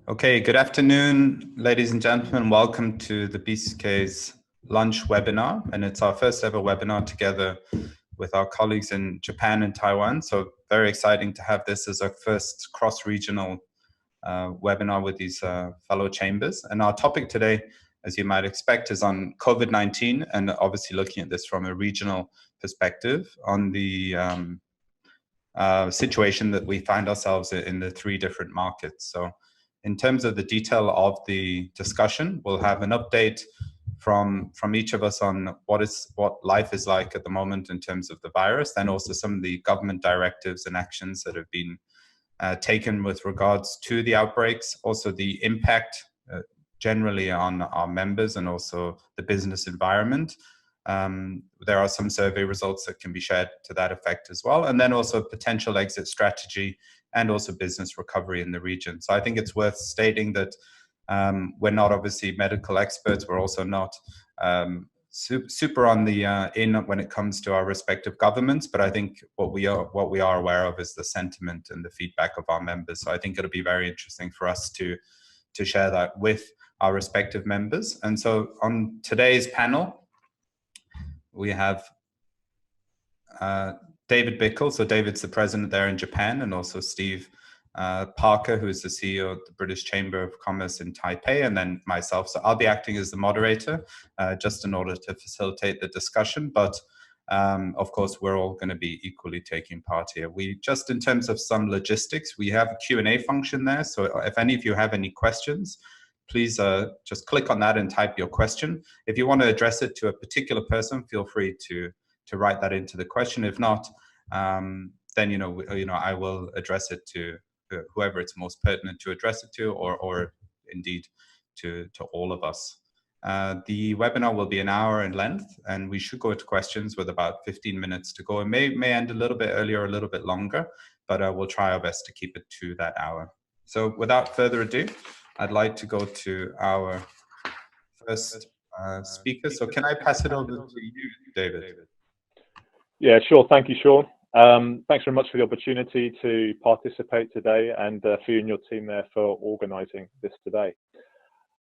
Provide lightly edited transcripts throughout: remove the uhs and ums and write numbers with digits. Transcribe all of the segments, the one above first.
Okay, good afternoon, ladies and gentlemen. Welcome to the BCCJ's lunch webinar, and it's our first ever webinar together with our colleagues in Japan and Taiwan. So very exciting to have this as our first cross-regional webinar with these fellow chambers. And our topic today, as you might expect, is on COVID-19, and obviously looking at this from a regional perspective on the situation that we find ourselves in the three different markets. So in terms of the detail of the discussion, we'll have an update from each of us on what life is like at the moment in terms of the virus, then also some of the government directives and actions that have been taken with regards to the outbreaks, also the impact generally on our members and also the business environment. There are some survey results that can be shared to that effect as well, and then also potential exit strategy and also business recovery in the region. So I think it's worth stating that we're not obviously medical experts. We're also not super on the in when it comes to our respective governments, but I think what we are aware of is the sentiment and the feedback of our members. So I think it'll be very interesting for us to share that with our respective members. And so on today's panel, we have David Bickle. So David's the president there in Japan, and also Steve Parker, who is the CEO of the British Chamber of Commerce in Taipei, and then myself. So I'll be acting as the moderator just in order to facilitate the discussion. But of course, we're all going to be equally taking part here. We just, in terms of some logistics, we have a Q&A function there. So if any of you have any questions, please just click on that and type your question. If you want to address it to a particular person, feel free to write that into the question. If not, then I will address it to whoever it's most pertinent to address it to, or indeed to all of us. The webinar will be an hour in length, and we should go to questions with about 15 minutes to go. It may end a little bit earlier, a little bit longer, but we'll try our best to keep it to that hour. So without further ado, I'd like to go to our first speaker. So can I pass it over to you, David? Yeah, sure. Thank you, Sean. Thanks very much for the opportunity to participate today, and for you and your team there for organising this today.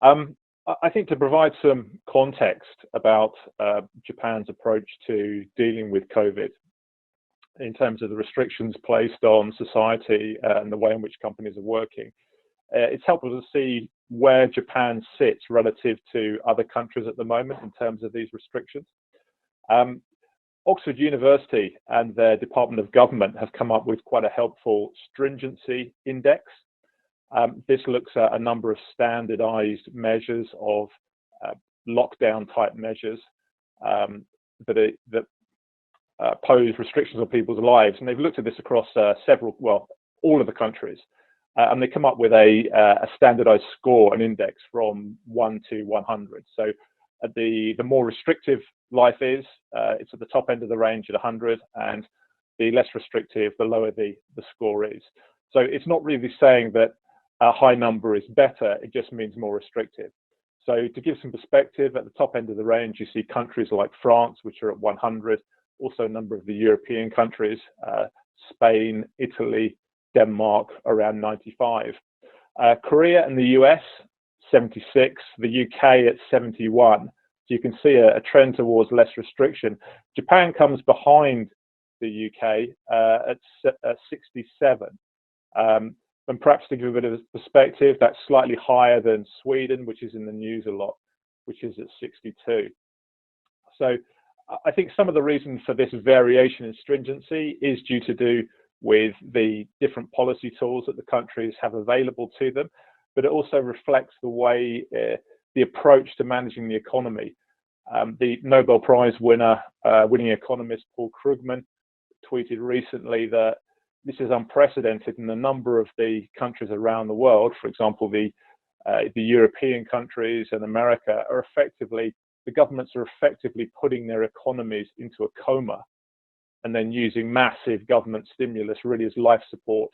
I think to provide some context about Japan's approach to dealing with COVID in terms of the restrictions placed on society and the way in which companies are working, it's helpful to see where Japan sits relative to other countries at the moment in terms of these restrictions. Oxford University and their Department of Government have come up with quite a helpful stringency index. This looks at a number of standardized measures of lockdown type measures that pose restrictions on people's lives. And they've looked at this across all of the countries. And they come up with a standardized score, an index from 1 to 100. So the more restrictive life is, it's at the top end of the range at 100, and the less restrictive, the lower the score is. So it's not really saying that a high number is better, it just means more restrictive. So to give some perspective, at the top end of the range, you see countries like France, which are at 100, also a number of the European countries, Spain, Italy, Denmark, around 95. Korea and the US, 76, the UK at 71. So you can see a trend towards less restriction. Japan comes behind the UK at 67. And perhaps to give a bit of perspective, that's slightly higher than Sweden, which is in the news a lot, which is at 62. So I think some of the reasons for this variation in stringency is due to do with the different policy tools that the countries have available to them, but it also reflects the way the approach to managing the economy. The Nobel Prize winning economist Paul Krugman tweeted recently that this is unprecedented in a number of the countries around the world. For example, the European countries and America are the governments are effectively putting their economies into a coma, and then using massive government stimulus really as life support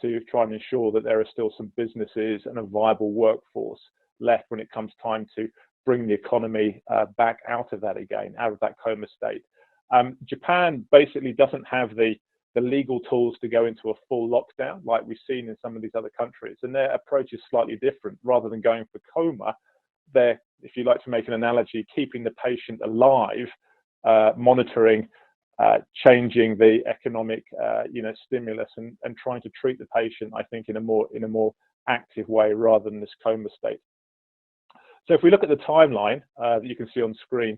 to try and ensure that there are still some businesses and a viable workforce left when it comes time to bring the economy back out of that again, out of that coma state. Japan basically doesn't have the the legal tools to go into a full lockdown, like we've seen in some of these other countries. And their approach is slightly different. Rather than going for coma, they're, if you like to make an analogy, keeping the patient alive, monitoring, changing the economic, stimulus, and trying to treat the patient, I think, in a more active way rather than this coma state. So if we look at the timeline that you can see on screen,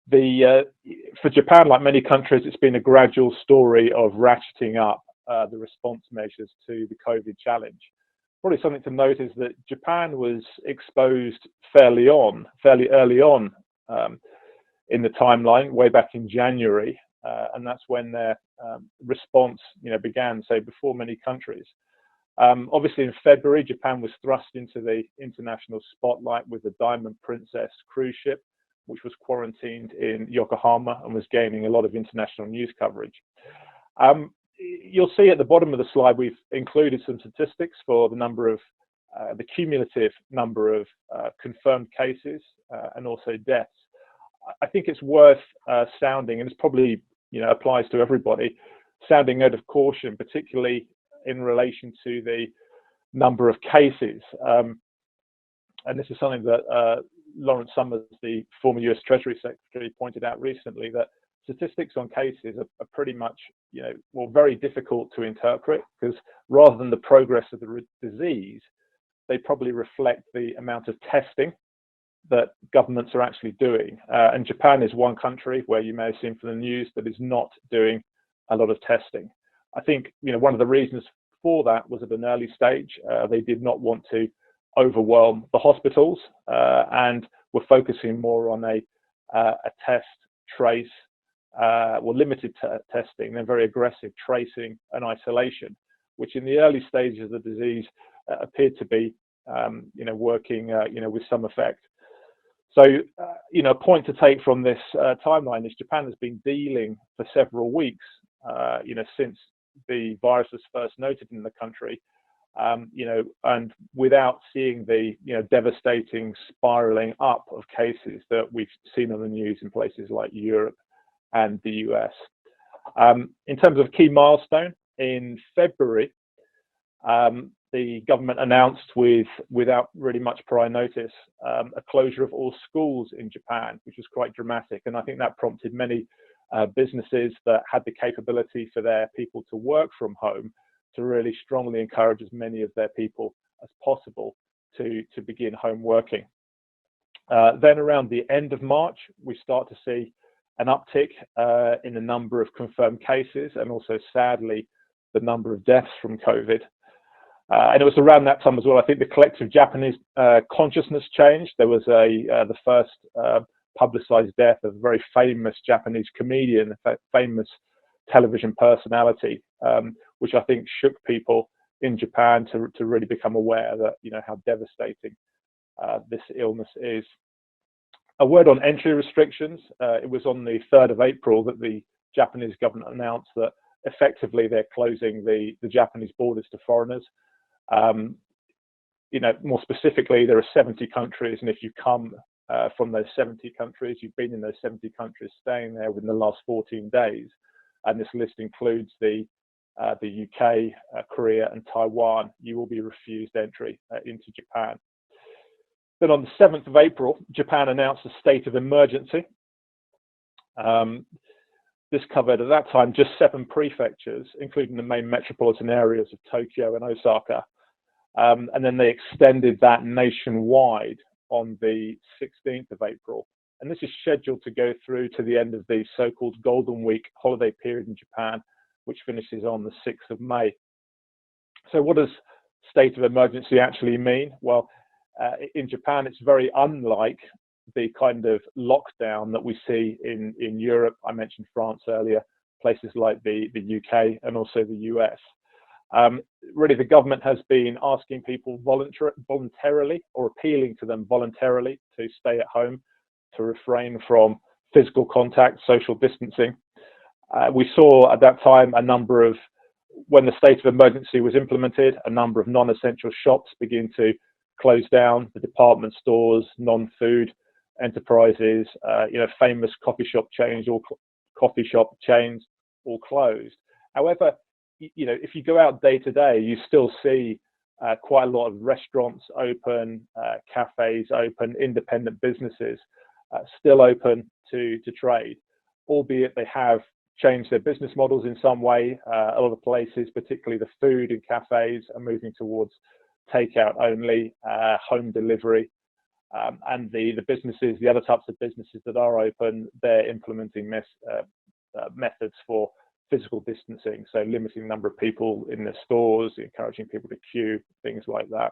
for Japan, like many countries, it's been a gradual story of ratcheting up the response measures to the COVID challenge. Probably something to note is that Japan was exposed fairly early on in the timeline, way back in January, and that's when their response, began, say, before many countries. Obviously, in February, Japan was thrust into the international spotlight with the Diamond Princess cruise ship, which was quarantined in Yokohama and was gaining a lot of international news coverage. You'll see at the bottom of the slide, we've included some statistics for the cumulative number of confirmed cases and also deaths. I think it's worth sounding, and it's probably, applies to everybody, sounding note of caution, particularly in relation to the number of cases. And this is something that Lawrence Summers, the former US Treasury Secretary, pointed out recently, that statistics on cases are pretty much, very difficult to interpret, because rather than the progress of the disease, they probably reflect the amount of testing that governments are actually doing. And Japan is one country where you may have seen from the news that is not doing a lot of testing. I think, one of the reasons for that was at an early stage, they did not want to overwhelm the hospitals and were focusing more on a test, trace, limited testing, then very aggressive tracing and isolation, which in the early stages of the disease appeared to be, working, with some effect. So, a point to take from this timeline is Japan has been dealing for several weeks, since the virus was first noted in the country, and without seeing the, devastating spiraling up of cases that we've seen on the news in places like Europe and the US. In terms of key milestone, in February, the government announced without really much prior notice, a closure of all schools in Japan, which was quite dramatic. And I think that prompted many businesses that had the capability for their people to work from home to really strongly encourage as many of their people as possible to begin home working. Then around the end of March, we start to see an uptick in the number of confirmed cases, and also, sadly, the number of deaths from COVID. And it was around that time as well, I think the collective Japanese consciousness changed. There was the first publicized death of a very famous Japanese comedian, a famous television personality, which I think shook people in Japan to really become aware that, how devastating this illness is. A word on entry restrictions. It was on the 3rd of April that the Japanese government announced that effectively they're closing the Japanese borders to foreigners. More specifically, there are 70 countries, and if you come from those 70 countries, you've been in those 70 countries, staying there within the last 14 days, and this list includes the UK, Korea, and Taiwan, you will be refused entry into Japan. Then on the 7th of April, Japan announced a state of emergency. This covered at that time just 7 prefectures, including the main metropolitan areas of Tokyo and Osaka. And then they extended that nationwide on the 16th of April. And this is scheduled to go through to the end of the so-called Golden Week holiday period in Japan, which finishes on the 6th of May. So what does state of emergency actually mean? Well, in Japan, it's very unlike the kind of lockdown that we see in Europe. I mentioned France earlier, places like the UK and also the US. Really, the government has been asking people voluntarily, or appealing to them voluntarily, to stay at home, to refrain from physical contact, social distancing. We saw at that time when the state of emergency was implemented, a number of non-essential shops begin to close down. The department stores, non-food enterprises, famous coffee shop chains all closed. However, if you go out day to day, you still see quite a lot of restaurants open, cafes open, independent businesses still open to trade, albeit they have changed their business models in some way. A lot of places, particularly the food and cafes, are moving towards takeout only, home delivery. And the businesses, the other types of businesses that are open, they're implementing methods for physical distancing, so limiting the number of people in the stores, encouraging people to queue, things like that.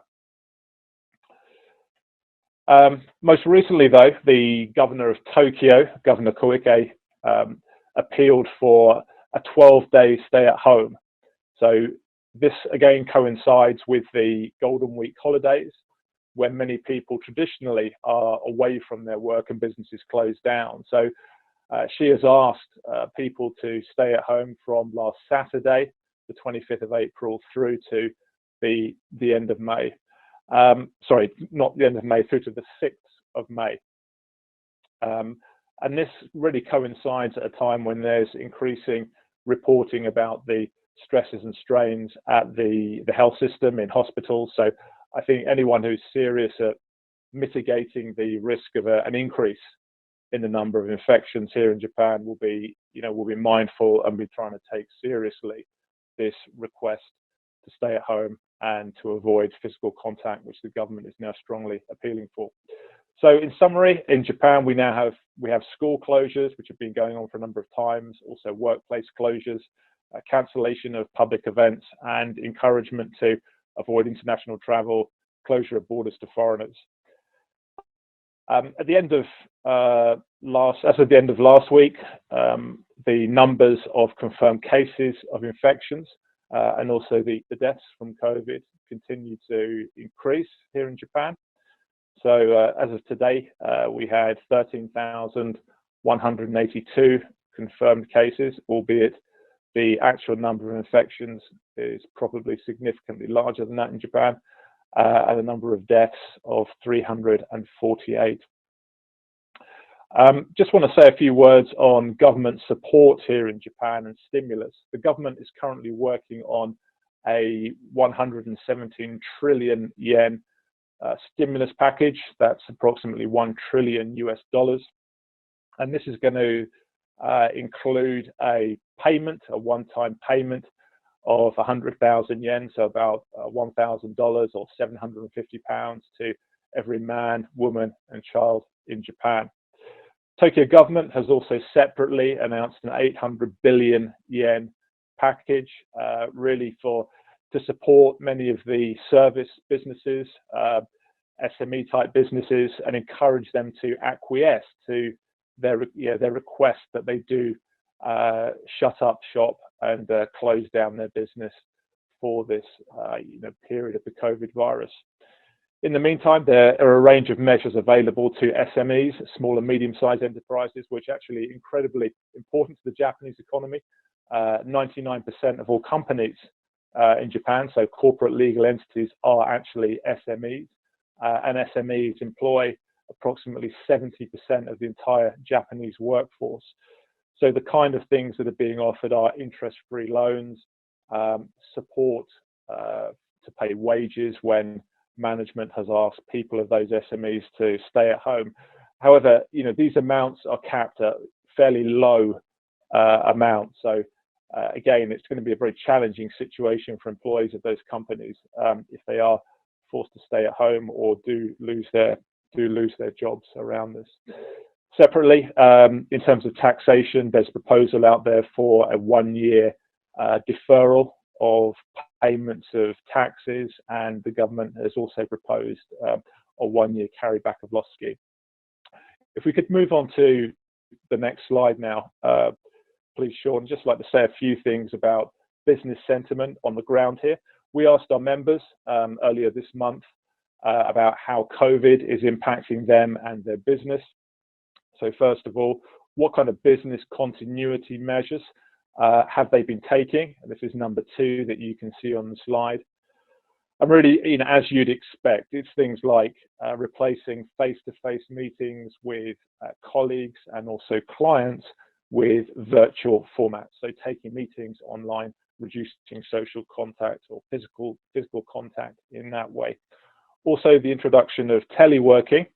Most recently, though, the governor of Tokyo, Governor Koike, appealed for a 12-day stay at home. So this again coincides with the Golden Week holidays, when many people traditionally are away from their work and businesses close down. So she has asked people to stay at home from last Saturday, the 25th of April, through to the end of May. Sorry, not the end of May, through to the 6th of May. And this really coincides at a time when there's increasing reporting about the stresses and strains at the health system in hospitals. So I think anyone who's serious at mitigating the risk of an increase in the number of infections here in Japan will be mindful and be trying to take seriously this request to stay at home and to avoid physical contact, which the government is now strongly appealing for. So in summary, in Japan, we have school closures, which have been going on for a number of times, also workplace closures, cancellation of public events, and encouragement to avoid international travel, closure of borders to foreigners. At the end of last week, the numbers of confirmed cases of infections and also the deaths from COVID continue to increase here in Japan. So as of today, we had 13,182 confirmed cases, albeit the actual number of infections is probably significantly larger than that in Japan, and a number of deaths of 348. Just want to say a few words on government support here in Japan and stimulus. The government is currently working on a 117 trillion yen stimulus package. That's approximately $1 trillion US. And this is going to include a one-time payment of 100,000 yen, so about $1,000 or £750 to every man, woman, and child in Japan. Tokyo government has also separately announced an 800 billion yen package, really to support many of the service businesses, SME type businesses, and encourage them to acquiesce to their request that they do shut up shop and close down their business for this period of the COVID virus. In the meantime, there are a range of measures available to SMEs, small and medium-sized enterprises, which are actually incredibly important to the Japanese economy. 99% of all companies in Japan, so corporate legal entities, are actually SMEs, and SMEs employ approximately 70% of the entire Japanese workforce. So the kind of things that are being offered are interest-free loans, support to pay wages when management has asked people of those SMEs to stay at home. However, these amounts are capped at fairly low amounts. So again, it's going to be a very challenging situation for employees of those companies if they are forced to stay at home or do lose their jobs around this. Separately, in terms of taxation, there's a proposal out there for a 1-year deferral of payments of taxes, and the government has also proposed a 1-year carryback of loss scheme. If we could move on to the next slide now, please, Sean. I'd just like to say a few things about business sentiment on the ground here. We asked our members earlier this month about how COVID is impacting them and their business. So first of all, what kind of business continuity measures have they been taking? And this is number 2 that you can see on the slide. And really, as you'd expect, it's things like replacing face-to-face meetings with colleagues and also clients with virtual formats. So taking meetings online, reducing social contact or physical contact in that way. Also, the introduction of teleworking.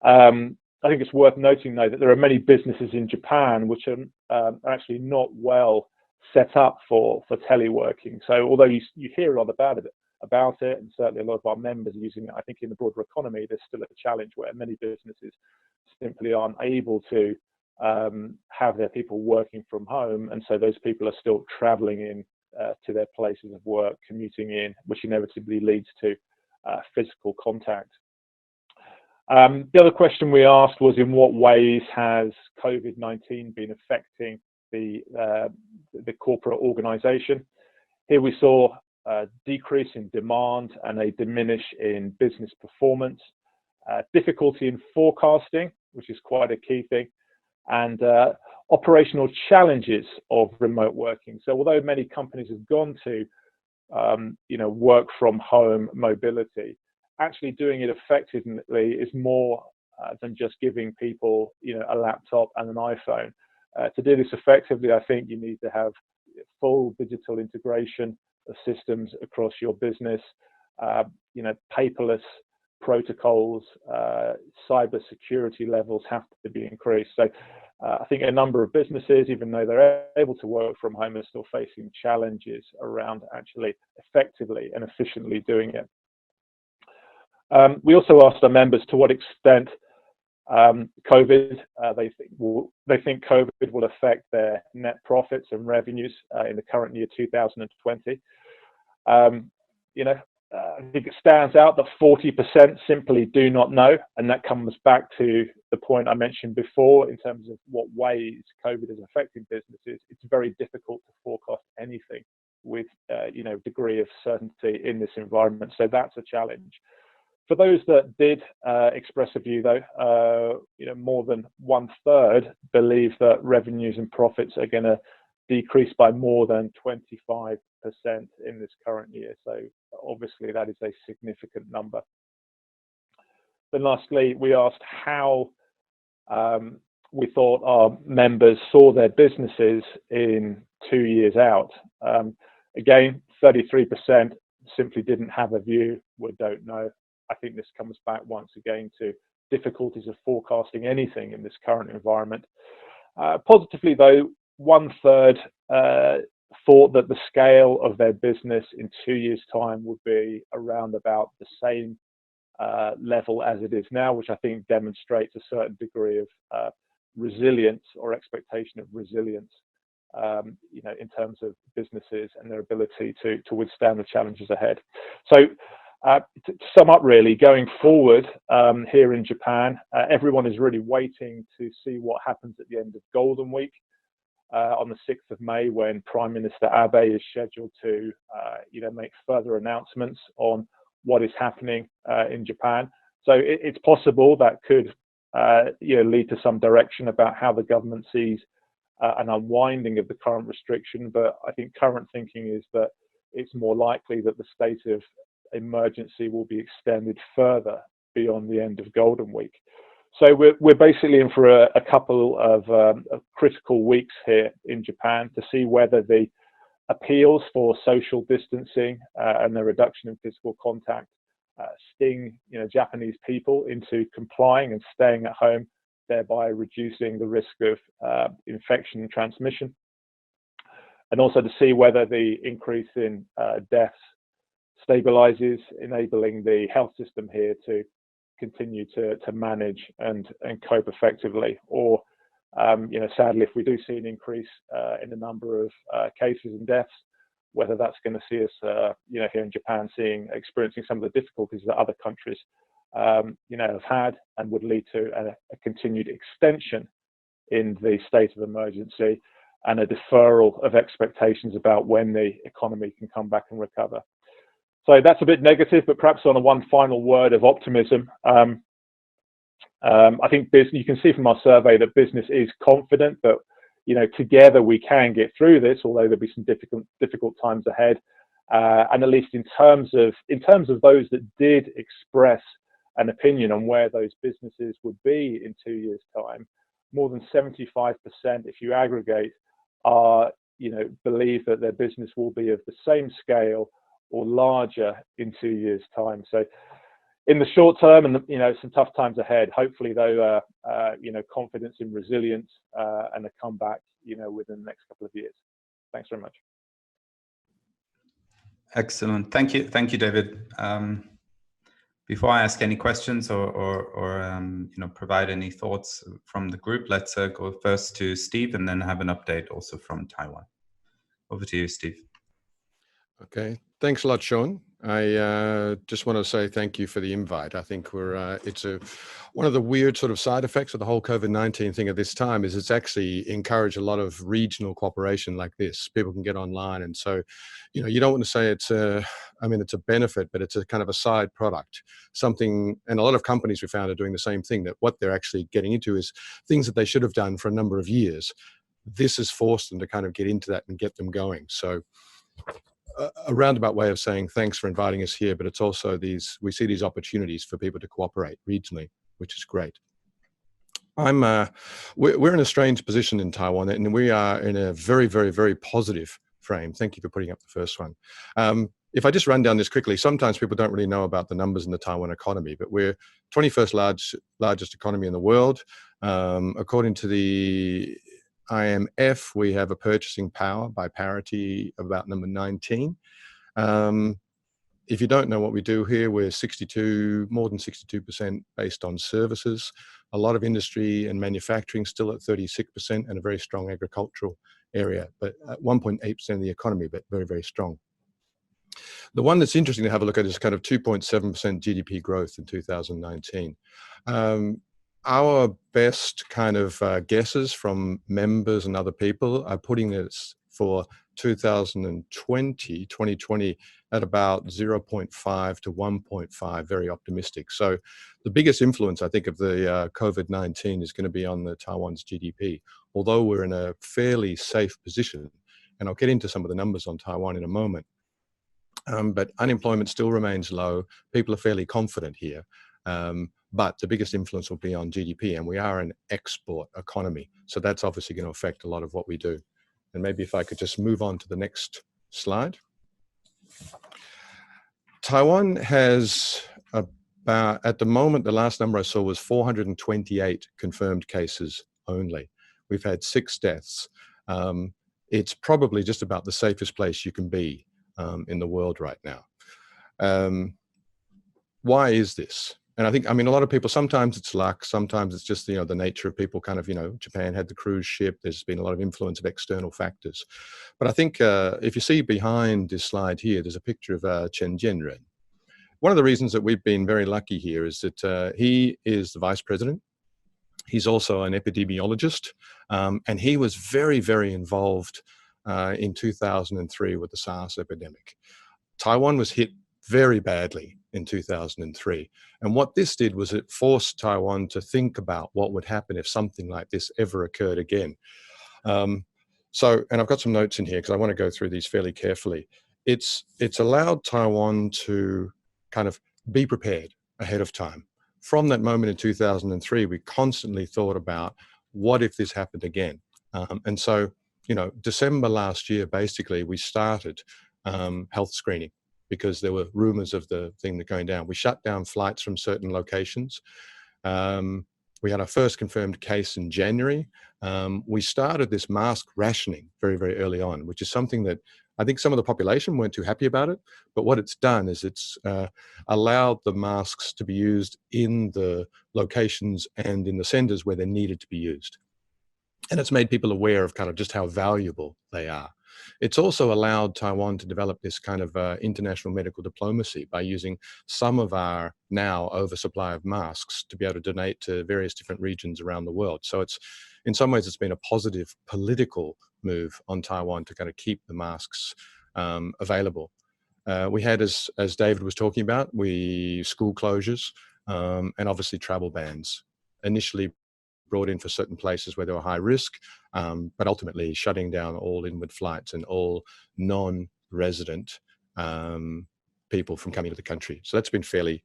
I think it's worth noting, though, that there are many businesses in Japan which are actually not well set up for teleworking. So although you hear a lot about it, and certainly a lot of our members are using it, I think in the broader economy, there's still a challenge where many businesses simply aren't able to have their people working from home. And so those people are still traveling in to their places of work, commuting in, which inevitably leads to physical contact. The other question we asked was, in what ways has COVID-19 been affecting the corporate organization? Here we saw a decrease in demand and a diminish in business performance, difficulty in forecasting, which is quite a key thing, and operational challenges of remote working. So although many companies have gone to work from home mobility, actually doing it effectively is more than just giving people a laptop and an iPhone. To do this effectively, I think you need to have full digital integration of systems across your business, paperless protocols, cyber security levels have to be increased. So I think a number of businesses, even though they're able to work from home, are still facing challenges around actually effectively and efficiently doing it. We also asked our members to what extent COVID, they think COVID will affect their net profits and revenues in the current year 2020. I think it stands out that 40% simply do not know, and that comes back to the point I mentioned before in terms of what ways COVID is affecting businesses. It's very difficult to forecast anything with degree of certainty in this environment, so that's a challenge. For those that did express a view, though, more than 1/3 believe that revenues and profits are going to decrease by more than 25% in this current year. So obviously that is a significant number. Then lastly, we asked how we thought our members saw their businesses in 2 years out. Again, 33% simply didn't have a view, we don't know. I think this comes back once again to difficulties of forecasting anything in this current environment. Positively, though, 1/3 thought that the scale of their business in 2 years' time would be around about the same level as it is now, which I think demonstrates a certain degree of resilience or expectation of resilience, in terms of businesses and their ability to withstand the challenges ahead. So to sum up, really, going forward here in Japan, everyone is really waiting to see what happens at the end of Golden Week on the 6th of May, when Prime Minister Abe is scheduled to make further announcements on what is happening in Japan. So it's possible that could lead to some direction about how the government sees an unwinding of the current restriction. But I think current thinking is that it's more likely that the state of emergency will be extended further beyond the end of Golden Week. So we're basically in for a couple of critical weeks here in Japan to see whether the appeals for social distancing and the reduction in physical contact sting Japanese people into complying and staying at home, thereby reducing the risk of infection and transmission, and also to see whether the increase in deaths stabilizes, enabling the health system here to continue to manage and cope effectively. Or sadly, if we do see an increase in the number of cases and deaths, whether that's going to see us here in Japan experiencing some of the difficulties that other countries have had, and would lead to a continued extension in the state of emergency and a deferral of expectations about when the economy can come back and recover. So that's a bit negative, but perhaps on one final word of optimism. I think you can see from our survey that business is confident that together we can get through this, although there'll be some difficult times ahead. And at least in terms of those that did express an opinion on where those businesses would be in 2 years' time, more than 75%, if you aggregate, are, believe that their business will be of the same scale or larger in 2 years' time. So in the short term, and some tough times ahead, hopefully though, confidence in resilience and a comeback, within the next couple of years. Thanks very much. Excellent. Thank you, David. Before I ask any questions or provide any thoughts from the group, let's go first to Steve and then have an update also from Taiwan. Over to you, Steve. Okay, thanks a lot, Sean. I just want to say thank you for the invite. I think it's one of the weird sort of side effects of the whole COVID-19 thing at this time is it's actually encouraged a lot of regional cooperation like this. People can get online, and so, you don't want to say it's a benefit, but it's a kind of a side product, something, and a lot of companies we found are doing the same thing, that what they're actually getting into is things that they should have done for a number of years. This has forced them to kind of get into that and get them going. So a roundabout way of saying thanks for inviting us here, but it's also we see these opportunities for people to cooperate regionally, which is great. We're in a strange position in Taiwan, and we are in a very, very, very positive frame. Thank you for putting up the first one. If I just run down this quickly, sometimes people don't really know about the numbers in the Taiwan economy, but we're 21st largest economy in the world. According to the IMF, we have a purchasing power by parity of about number 19. If you don't know what we do here, we're more than 62% based on services, a lot of industry and manufacturing still at 36%, and a very strong agricultural area, but at 1.8% of the economy, but very, very strong. The one that's interesting to have a look at is kind of 2.7% GDP growth in 2019. Our best kind of guesses from members and other people are putting this for 2020 at about 0.5 to 1.5, very optimistic. So the biggest influence, I think, of the COVID-19 is going to be on the Taiwan's GDP, although we're in a fairly safe position. And I'll get into some of the numbers on Taiwan in a moment. But unemployment still remains low. People are fairly confident here. But the biggest influence will be on GDP, and we are an export economy. So that's obviously going to affect a lot of what we do. And maybe if I could just move on to the next slide. Taiwan has about, at the moment, the last number I saw was 428 confirmed cases only. We've had 6 deaths. It's probably just about the safest place you can be in the world right now. Why is this? And I mean, a lot of people, sometimes it's luck, sometimes it's just, the nature of people kind of, Japan had the cruise ship, there's been a lot of influence of external factors. But I think if you see behind this slide here, there's a picture of Chen Jianren. One of the reasons that we've been very lucky here is that he is the vice president. He's also an epidemiologist, and he was very, very involved in 2003 with the SARS epidemic. Taiwan was hit very badly in 2003. And what this did was it forced Taiwan to think about what would happen if something like this ever occurred again. And I've got some notes in here because I want to go through these fairly carefully. It's allowed Taiwan to kind of be prepared ahead of time. From that moment in 2003, we constantly thought about what if this happened again? And so, December last year, basically, we started health screening, because there were rumors of the thing that going down. We shut down flights from certain locations. We had our first confirmed case in January. We started this mask rationing very, very early on, which is something that I think some of the population weren't too happy about it. But what it's done is it's allowed the masks to be used in the locations and in the centers where they needed to be used. And it's made people aware of kind of just how valuable they are. It's also allowed Taiwan to develop this kind of international medical diplomacy by using some of our now oversupply of masks to be able to donate to various different regions around the world. So in some ways, it's been a positive political move on Taiwan to kind of keep the masks available. We had, as David was talking about, school closures and obviously travel bans. Initially brought in for certain places where there were high risk, but ultimately shutting down all inward flights and all non-resident people from coming to the country. So that's been fairly,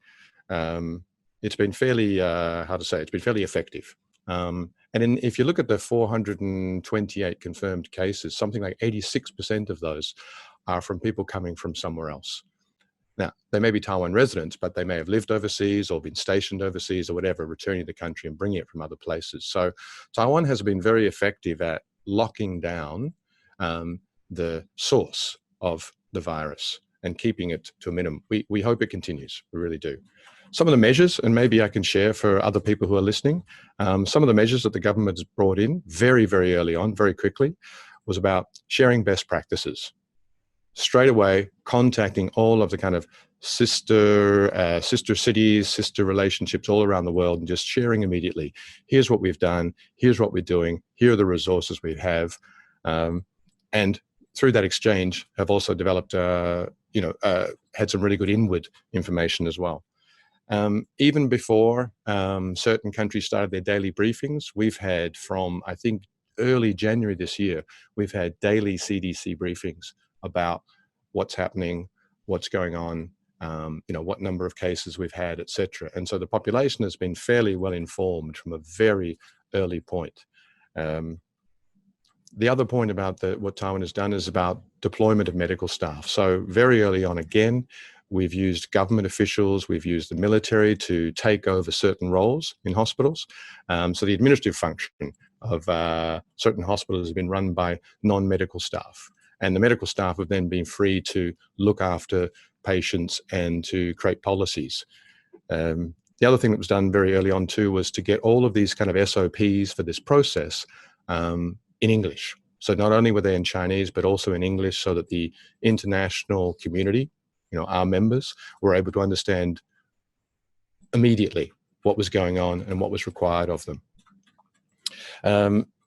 it's been fairly effective. And if you look at the 428 confirmed cases, something like 86% of those are from people coming from somewhere else. Now, they may be Taiwan residents, but they may have lived overseas or been stationed overseas or whatever, returning to the country and bringing it from other places. So Taiwan has been very effective at locking down the source of the virus and keeping it to a minimum. We hope it continues. We really do. Some of the measures, and maybe I can share for other people who are listening, some of the measures that the government has brought in very, very early on, very quickly, was about sharing best practices. Straight away, contacting all of the kind of sister cities, sister relationships all around the world, and just sharing immediately. Here's what we've done. Here's what we're doing. Here are the resources we have. And through that exchange, have also developed, had some really good inward information as well. Even before certain countries started their daily briefings, we've had from, I think, early January this year, we've had daily CDC briefings about what's happening, what's going on, what number of cases we've had, etc. And so the population has been fairly well informed from a very early point. The other point about what Taiwan has done is about deployment of medical staff. So very early on, again, we've used government officials, we've used the military to take over certain roles in hospitals. So the administrative function of certain hospitals has been run by non-medical staff. And the medical staff have then been free to look after patients and to create policies. The other thing that was done very early on too was to get all of these kind of SOPs for this process in English. So not only were they in Chinese, but also in English, so that the international community, our members, were able to understand immediately what was going on and what was required of them.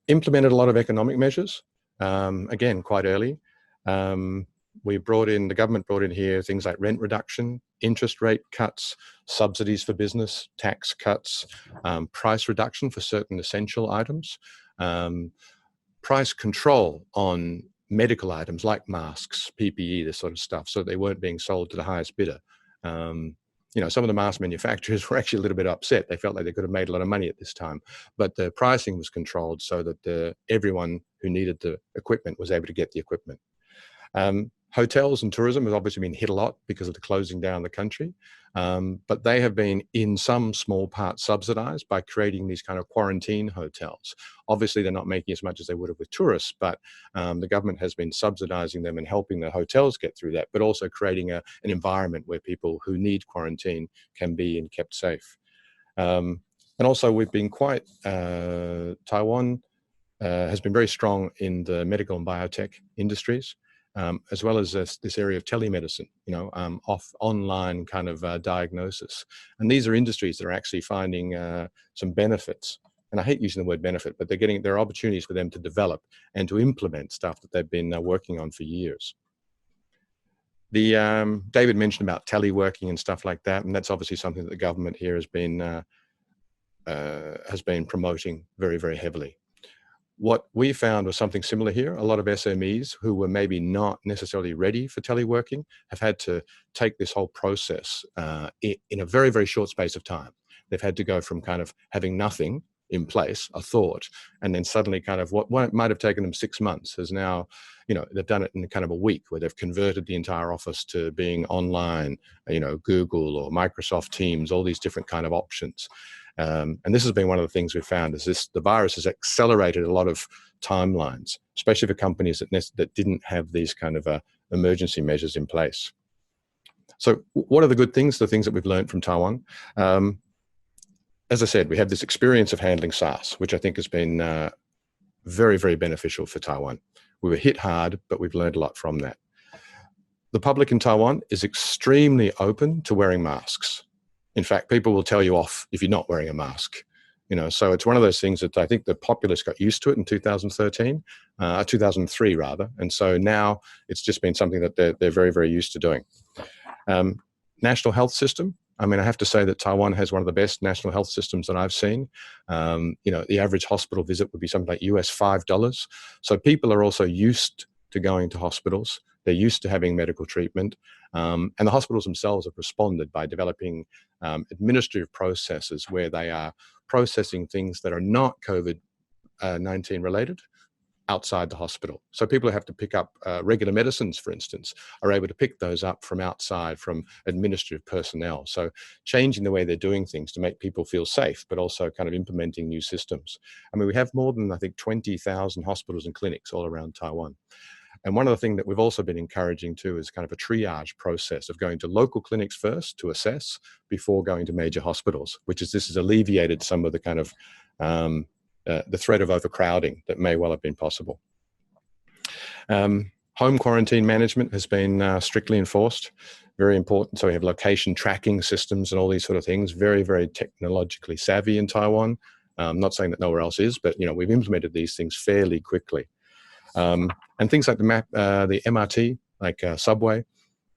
Implemented a lot of economic measures. Again, quite early. The government brought in here things like rent reduction, interest rate cuts, subsidies for business, tax cuts, price reduction for certain essential items, price control on medical items like masks, PPE, this sort of stuff, so they weren't being sold to the highest bidder. Some of the mask manufacturers were actually a little bit upset. They felt like they could have made a lot of money at this time, but the pricing was controlled so that everyone who needed the equipment was able to get the equipment. Hotels and tourism have obviously been hit a lot because of the closing down of the country, but they have been in some small part subsidized by creating these kind of quarantine hotels. Obviously, they're not making as much as they would have with tourists, but the government has been subsidizing them and helping the hotels get through that, but also creating an environment where people who need quarantine can be and kept safe. And also, we've been Taiwan has been very strong in the medical and biotech industries. As well as this area of telemedicine, online kind of diagnosis. And these are industries that are actually finding some benefits. And I hate using the word benefit, but there are opportunities for them to develop and to implement stuff that they've been working on for years. David mentioned about teleworking and stuff like that, and that's obviously something that the government here has been promoting very, very heavily. What we found was something similar here. A lot of SMEs who were maybe not necessarily ready for teleworking have had to take this whole process in a very, very short space of time. They've had to go from kind of having nothing in place, a thought, and then suddenly kind of what might have taken them 6 months has now, they've done it in kind of a week, where they've converted the entire office to being online, Google or Microsoft Teams, all these different kind of options. And this has been one of the things we've found is the virus has accelerated a lot of timelines, especially for companies that didn't have these kind of emergency measures in place. So what are the good things, the things that we've learned from Taiwan? As I said, we have this experience of handling SARS, which I think has been very, very beneficial for Taiwan. We were hit hard, but we've learned a lot from that. The public in Taiwan is extremely open to wearing masks. In fact, people will tell you off if you're not wearing a mask. So it's one of those things that I think the populace got used to it in 2003 rather. And so now it's just been something that they're very, very used to doing. National health system. I mean, I have to say that Taiwan has one of the best national health systems that I've seen. The average hospital visit would be something like $5. So people are also used to going to hospitals. They're used to having medical treatment. And the hospitals themselves have responded by developing administrative processes where they are processing things that are not COVID COVID-19 related outside the hospital. So people who have to pick up regular medicines, for instance, are able to pick those up from outside, from administrative personnel. So changing the way they're doing things to make people feel safe, but also kind of implementing new systems. I mean, we have more than, I think, 20,000 hospitals and clinics all around Taiwan. And one of the things that we've also been encouraging too is kind of a triage process of going to local clinics first to assess before going to major hospitals, this has alleviated some of the kind of the threat of overcrowding that may well have been possible. Home quarantine management has been strictly enforced, very important. So we have location tracking systems and all these sort of things, very, very technologically savvy in Taiwan. I'm not saying that nowhere else is, but we've implemented these things fairly quickly. And things like the MRT, like subway,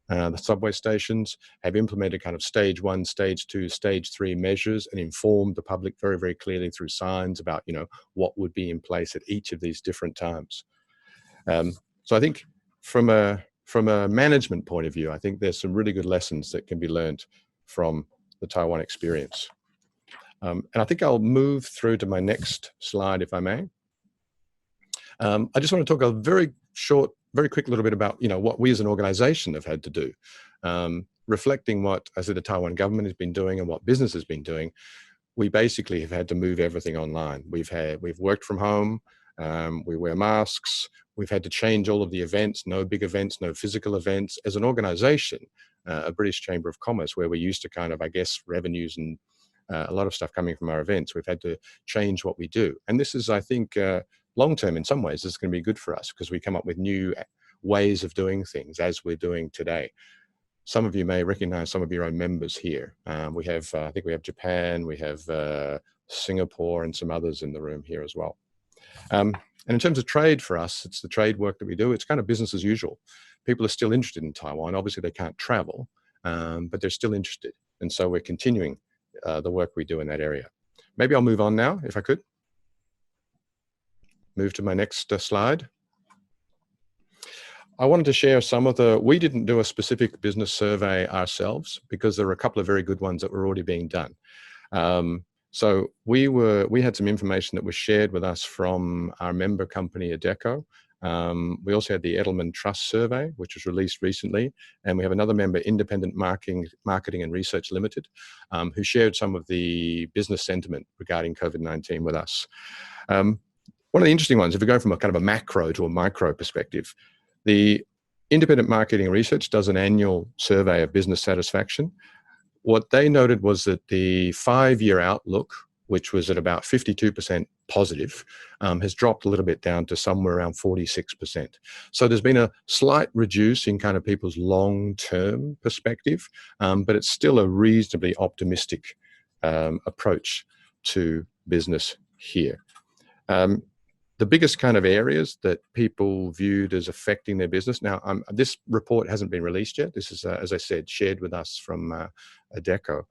the subway stations have implemented kind of stage 1, stage 2, stage 3 measures and informed the public very, very clearly through signs about, what would be in place at each of these different times. So I think from a management point of view, I think there's some really good lessons that can be learned from the Taiwan experience. And I think I'll move through to my next slide, if I may. I just want to talk a very quick little bit about, what we as an organization have had to do. Reflecting what, as the Taiwan government has been doing and what business has been doing, we basically have had to move everything online. We've worked from home, we wear masks, we've had to change all of the events, no big events, no physical events. As an organization, a British Chamber of Commerce, where we're used to kind of, I guess, revenues and a lot of stuff coming from our events, we've had to change what we do. And this is, I think, long-term in some ways, this is going to be good for us because we come up with new ways of doing things as we're doing today. Some of you may recognize some of your own members here. We have, I think we have Japan, we have Singapore and some others in the room here as well. And in terms of trade for us, it's the trade work that we do. It's kind of business as usual. People are still interested in Taiwan. Obviously they can't travel, but they're still interested. And so we're continuing the work we do in that area. Maybe I'll move on now, if I could. Move to my next slide. I wanted to share some of we didn't do a specific business survey ourselves because there were a couple of very good ones that were already being done. So we had some information that was shared with us from our member company, Adecco. We also had the Edelman Trust Survey, which was released recently. And we have another member, Independent Marketing and Research Limited, who shared some of the business sentiment regarding COVID-19 with us. One of the interesting ones, if we go from a kind of a macro to a micro perspective, the Independent Marketing and Research does an annual survey of business satisfaction. What they noted was that the 5-year outlook, which was at about 52% positive, has dropped a little bit down to somewhere around 46%. So there's been a slight reduce in kind of people's long-term perspective, but it's still a reasonably optimistic approach to business here. The biggest kind of areas that people viewed as affecting their business. Now, this report hasn't been released yet. This is, as I said, shared with us from Adecco.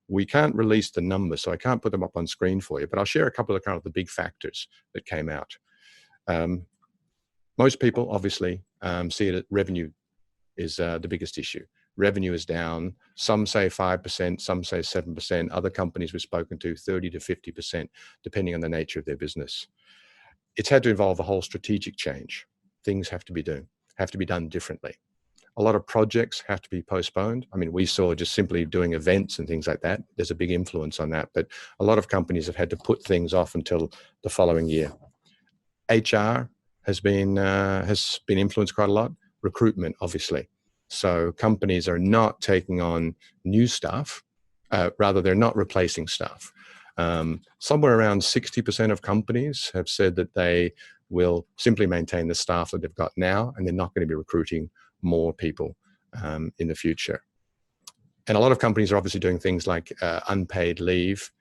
We can't release the numbers, so I can't put them up on screen for you, but I'll share a couple of kind of the big factors that came out. Most people obviously see that revenue is the biggest issue. Revenue is down. Some say 5%, some say 7%. Other companies we've spoken to, 30 to 50%, depending on the nature of their business. It's had to involve a whole strategic change. Things have to be done differently. A lot of projects have to be postponed. I mean, we saw just simply doing events and things like that. There's a big influence on that, but a lot of companies have had to put things off until the following year. HR has been influenced quite a lot. Recruitment, obviously. So companies are not taking on new staff. Rather, they're not replacing staff. Somewhere around 60% of companies have said that they will simply maintain the staff that they've got now, and they're not going to be recruiting more people in the future. And a lot of companies are obviously doing things like unpaid leave,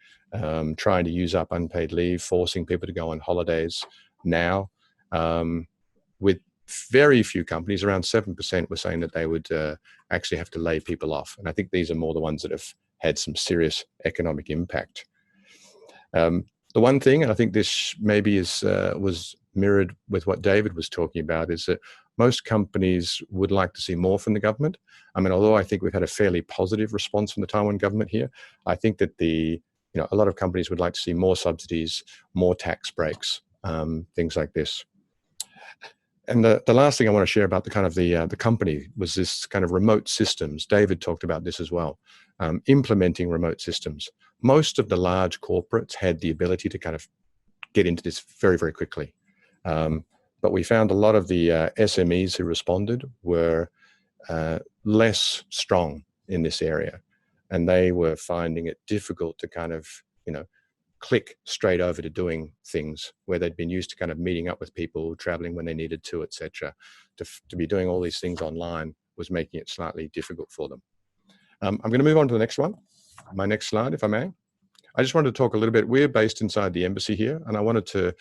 trying to use up unpaid leave, forcing people to go on holidays now. With very few companies, around 7% were saying that they would actually have to lay people off. And I think these are more the ones that have had some serious economic impact. The one thing, and I think this maybe was mirrored with what David was talking about, is that most companies would like to see more from the government. I mean, although I think we've had a fairly positive response from the Taiwan government here, I think that a lot of companies would like to see more subsidies, more tax breaks, things like this. And the last thing I want to share about the kind of the company was this kind of remote systems. David talked about this as well, implementing remote systems. Most of the large corporates had the ability to kind of get into this very, very quickly. But we found a lot of the SMEs who responded were less strong in this area. And they were finding it difficult to kind of, click straight over to doing things where they'd been used to kind of meeting up with people, traveling when they needed to, etc. To be doing all these things online was making it slightly difficult for them. I'm going to move on to the next one. My next slide, if I may. I just wanted to talk a little bit. We're based inside the embassy here, and I wanted to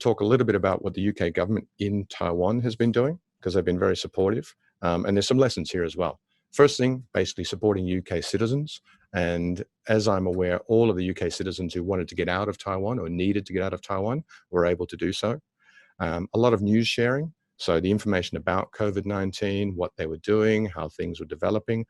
talk a little bit about what the UK government in Taiwan has been doing, because they've been very supportive. And there's some lessons here as well. First thing, basically supporting UK citizens. And as I'm aware, all of the UK citizens who wanted to get out of Taiwan or needed to get out of Taiwan were able to do so. A lot of news sharing. So the information about COVID-19, what they were doing, how things were developing,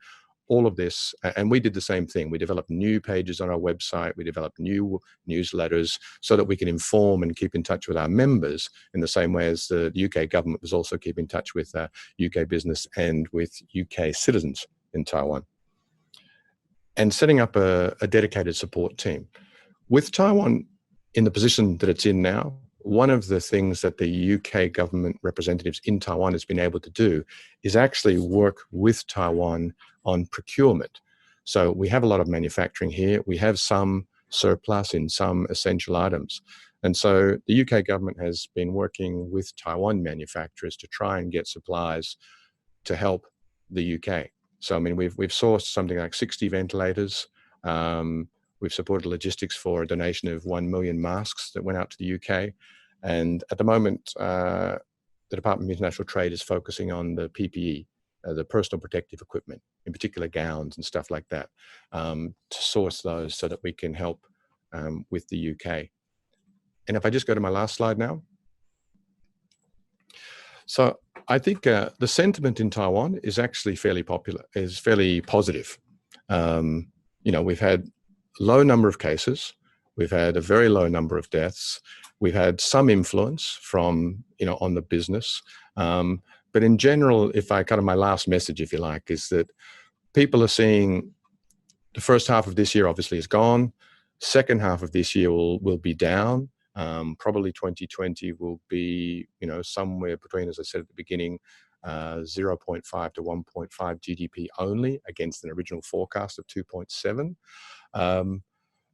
all of this. And we did the same thing. We developed new pages on our website. We developed new newsletters so that we can inform and keep in touch with our members in the same way as the UK government was also keeping in touch with UK business and with UK citizens in Taiwan. And setting up a dedicated support team. With Taiwan in the position that it's in now, one of the things that the UK government representatives in Taiwan has been able to do is actually work with Taiwan on procurement. So we have a lot of manufacturing here. We have some surplus in some essential items. And so the UK government has been working with Taiwan manufacturers to try and get supplies to help the UK. So, I mean, we've sourced something like 60 ventilators. We've supported logistics for a donation of 1 million masks that went out to the UK. And at the moment, the Department of International Trade is focusing on the PPE, the personal protective equipment, in particular gowns and stuff like that, to source those so that we can help with the UK. And if I just go to my last slide now. So I think the sentiment in Taiwan is actually fairly positive. We've had low number of cases. We've had a very low number of deaths. We've had some influence from, on the business. But in general, if I kind of my last message, if you like, is that people are seeing the first half of this year obviously is gone. Second half of this year will be down. Probably 2020 will be, somewhere between, as I said at the beginning, 0.5 to 1.5 GDP only against an original forecast of 2.7.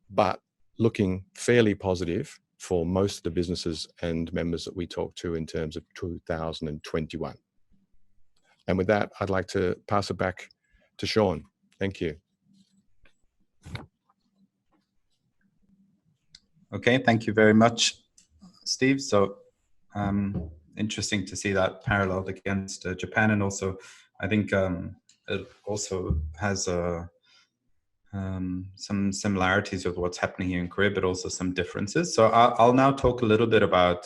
But looking fairly positive for most of the businesses and members that we talk to in terms of 2021. And with that, I'd like to pass it back to Sean. Thank you. Okay, thank you very much, Steve. So interesting to see that paralleled against Japan, and also I think it also has some similarities with what's happening here in Korea, but also some differences. So I'll now talk a little bit about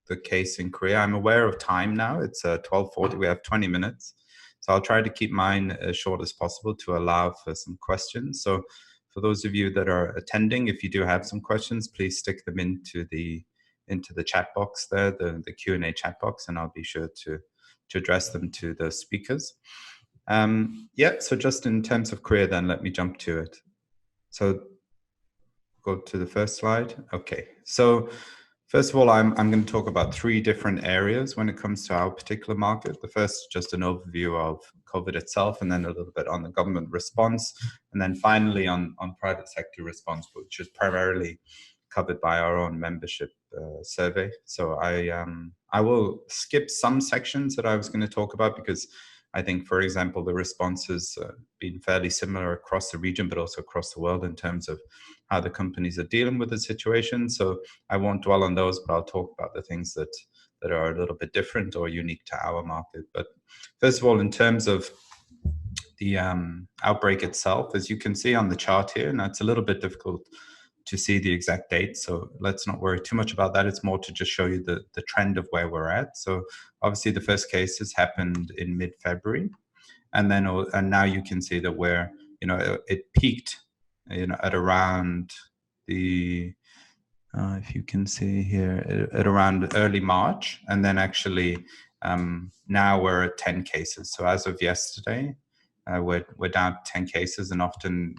the case in Korea. I'm aware of time now. It's 12:40. We have 20 minutes. So I'll try to keep mine as short as possible to allow for some questions. So for those of you that are attending, if you do have some questions, please stick them into the chat box there, the Q&A chat box, and I'll be sure to address them to the speakers. So just in terms of Korea, then let me jump to it. So go to the first slide. Okay, so first of all, I'm going to talk about 3 different areas when it comes to our particular market. The first, just an overview of COVID itself, and then a little bit on the government response, and then finally on private sector response, which is primarily covered by our own membership survey. So I will skip some sections that I was going to talk about, because I think, for example, the response has been fairly similar across the region, but also across the world in terms of how the companies are dealing with the situation. So I won't dwell on those, but I'll talk about the things that are a little bit different or unique to our market. But first of all, in terms of the outbreak itself, as you can see on the chart here, and it's a little bit difficult to see the exact date, so let's not worry too much about that. It's more to just show you the trend of where we're at. So obviously the first cases happened in mid-February, and now you can see that it peaked at around the if you can see here, at around early March. And then actually now we're at 10 cases. So as of yesterday, we're down to 10 cases, and often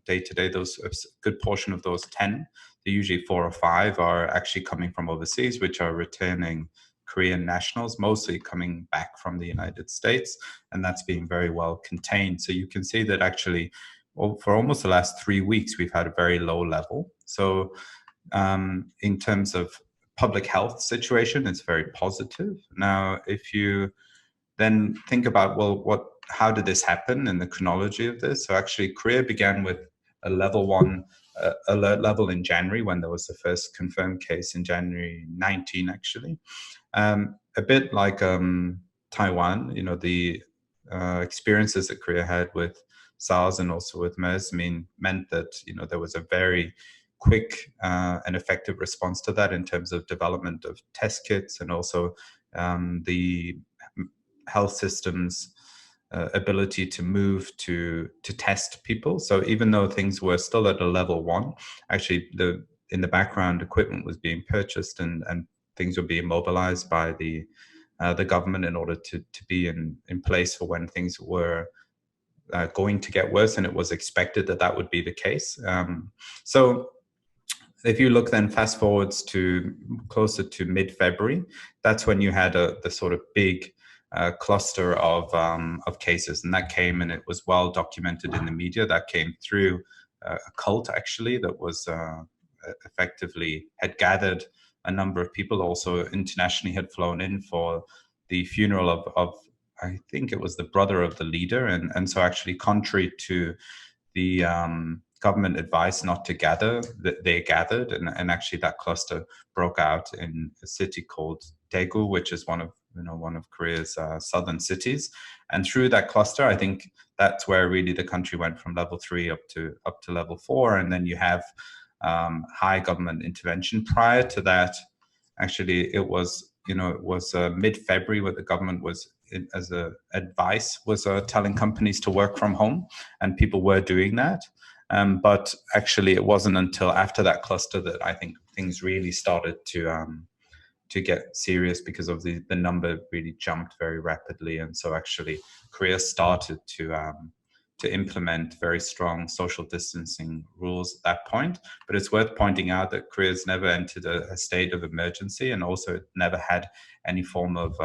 day to day, those a good portion of those 10, usually 4 or 5, are actually coming from overseas, which are returning Korean nationals, mostly coming back from the United States, and that's being very well contained. So you can see that actually, for almost the last 3 weeks, we've had a very low level. So in terms of public health situation, it's very positive. Now, if you then think about, well, how did this happen and the chronology of this? So actually, Korea began with a level 1 alert level in January, when there was the first confirmed case in January 19, actually. A bit like Taiwan, the experiences that Korea had with SARS and also with MERS meant that there was a very quick and effective response to that in terms of development of test kits, and also the health systems ability to move to test people. So even though things were still at a level 1, actually in the background, equipment was being purchased and things were being mobilized by the government in order to be in place for when things were going to get worse, and it was expected that that would be the case. So if you look then fast forwards to closer to mid-February, that's when you had the sort of big cluster of cases, and that came, and it was well documented in the media. That came through a cult, actually, that was effectively had gathered a number of people, also internationally had flown in for the funeral of I think it was the brother of the leader, and so actually, contrary to the government advice not to gather, that they gathered, and actually that cluster broke out in a city called Daegu, which is one of Korea's southern cities. And through that cluster, I think that's where really the country went from level 3 up to level 4, and then you have high government intervention. Prior to that, actually, it was mid-February where the government was, as a advice, was telling companies to work from home, and people were doing that. But actually, it wasn't until after that cluster that I think things really started to get serious, because of the number really jumped very rapidly. And so actually, Korea started to implement very strong social distancing rules at that point. But it's worth pointing out that Korea's never entered a state of emergency, and also it never had any form of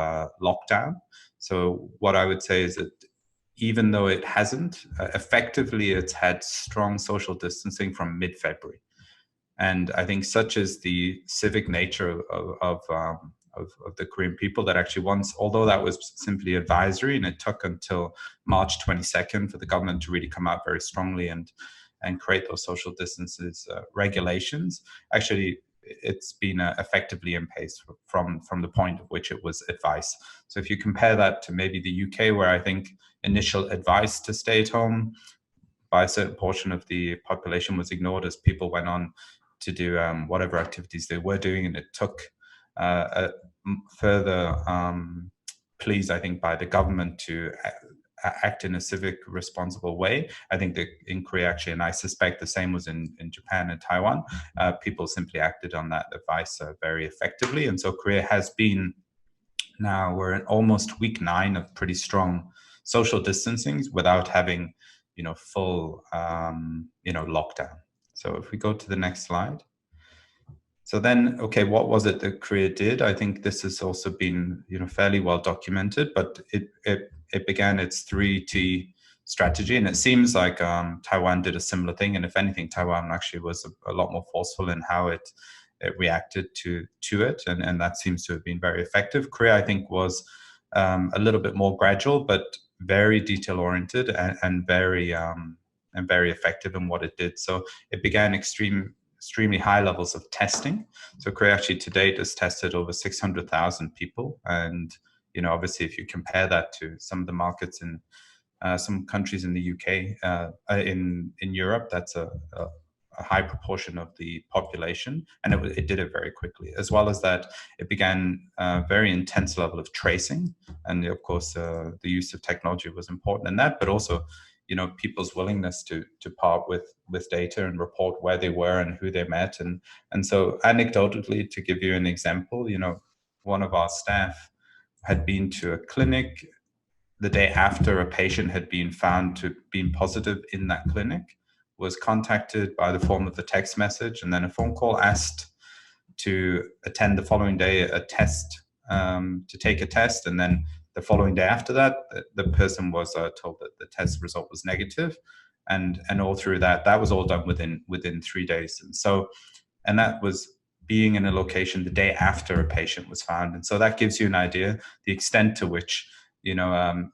lockdown. So what I would say is that even though it hasn't, effectively it's had strong social distancing from mid-February. And I think such is the civic nature of the Korean people, that actually once, although that was simply advisory, and it took until March 22nd for the government to really come out very strongly and create those social distances regulations, actually it's been effectively in place from the point of which it was advice. So if you compare that to maybe the UK, where I think initial advice to stay at home by a certain portion of the population was ignored as people went on to do whatever activities they were doing, and it took a further pleas, I think, by the government to act in a civic responsible way. I think that in Korea, actually, and I suspect the same was in Japan and Taiwan, people simply acted on that advice very effectively. And so Korea has been, now we're in almost week 9 of pretty strong social distancing without having, full, lockdown. So if we go to the next slide. So then, okay, what was it that Korea did? I think this has also been, fairly well documented, but it began its 3T strategy, and it seems like Taiwan did a similar thing. And if anything, Taiwan actually was a lot more forceful in how it reacted to it, and that seems to have been very effective. Korea, I think, was a little bit more gradual, but very detail oriented and very effective in what it did. So it began extremely high levels of testing. So Korea actually to date has tested over 600,000 people. And, obviously if you compare that to some of the markets in some countries in the UK, in Europe, that's a high proportion of the population. And it did it very quickly. As well as that, it began a very intense level of tracing. And of course, the use of technology was important in that, but also people's willingness to part with data and report where they were and who they met. And so anecdotally, to give you an example, one of our staff had been to a clinic the day after a patient had been found to be positive in that clinic, was contacted by the form of a text message and then a phone call, asked to attend the following day a test, to take a test, and then the following day after that, the person was told that the test result was negative, and all through that was all done within 3 days. And that was being in a location the day after a patient was found. And so that gives you an idea the extent to which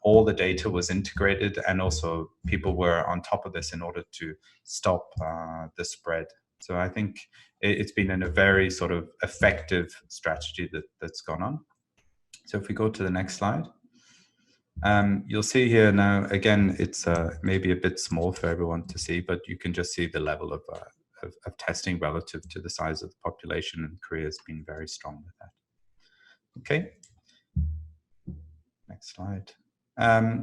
all the data was integrated, and also people were on top of this in order to stop the spread. So I think it's been a very sort of effective strategy that's gone on. So if we go to the next slide, you'll see here now, again, it's maybe a bit small for everyone to see, but you can just see the level of testing relative to the size of the population, and Korea has been very strong with that. Okay. Next slide.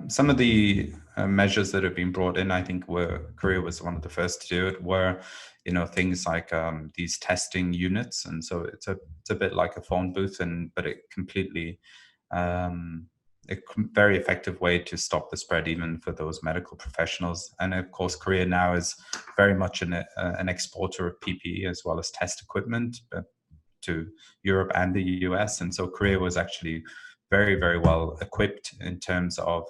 Some of the measures that have been brought in, I think Korea was one of the first to do it, were things like these testing units. And so it's a bit like a phone booth, but it completely a very effective way to stop the spread, even for those medical professionals. And of course, Korea now is very much an exporter of PPE as well as test equipment to Europe and the US. And so Korea was actually very, very well equipped in terms of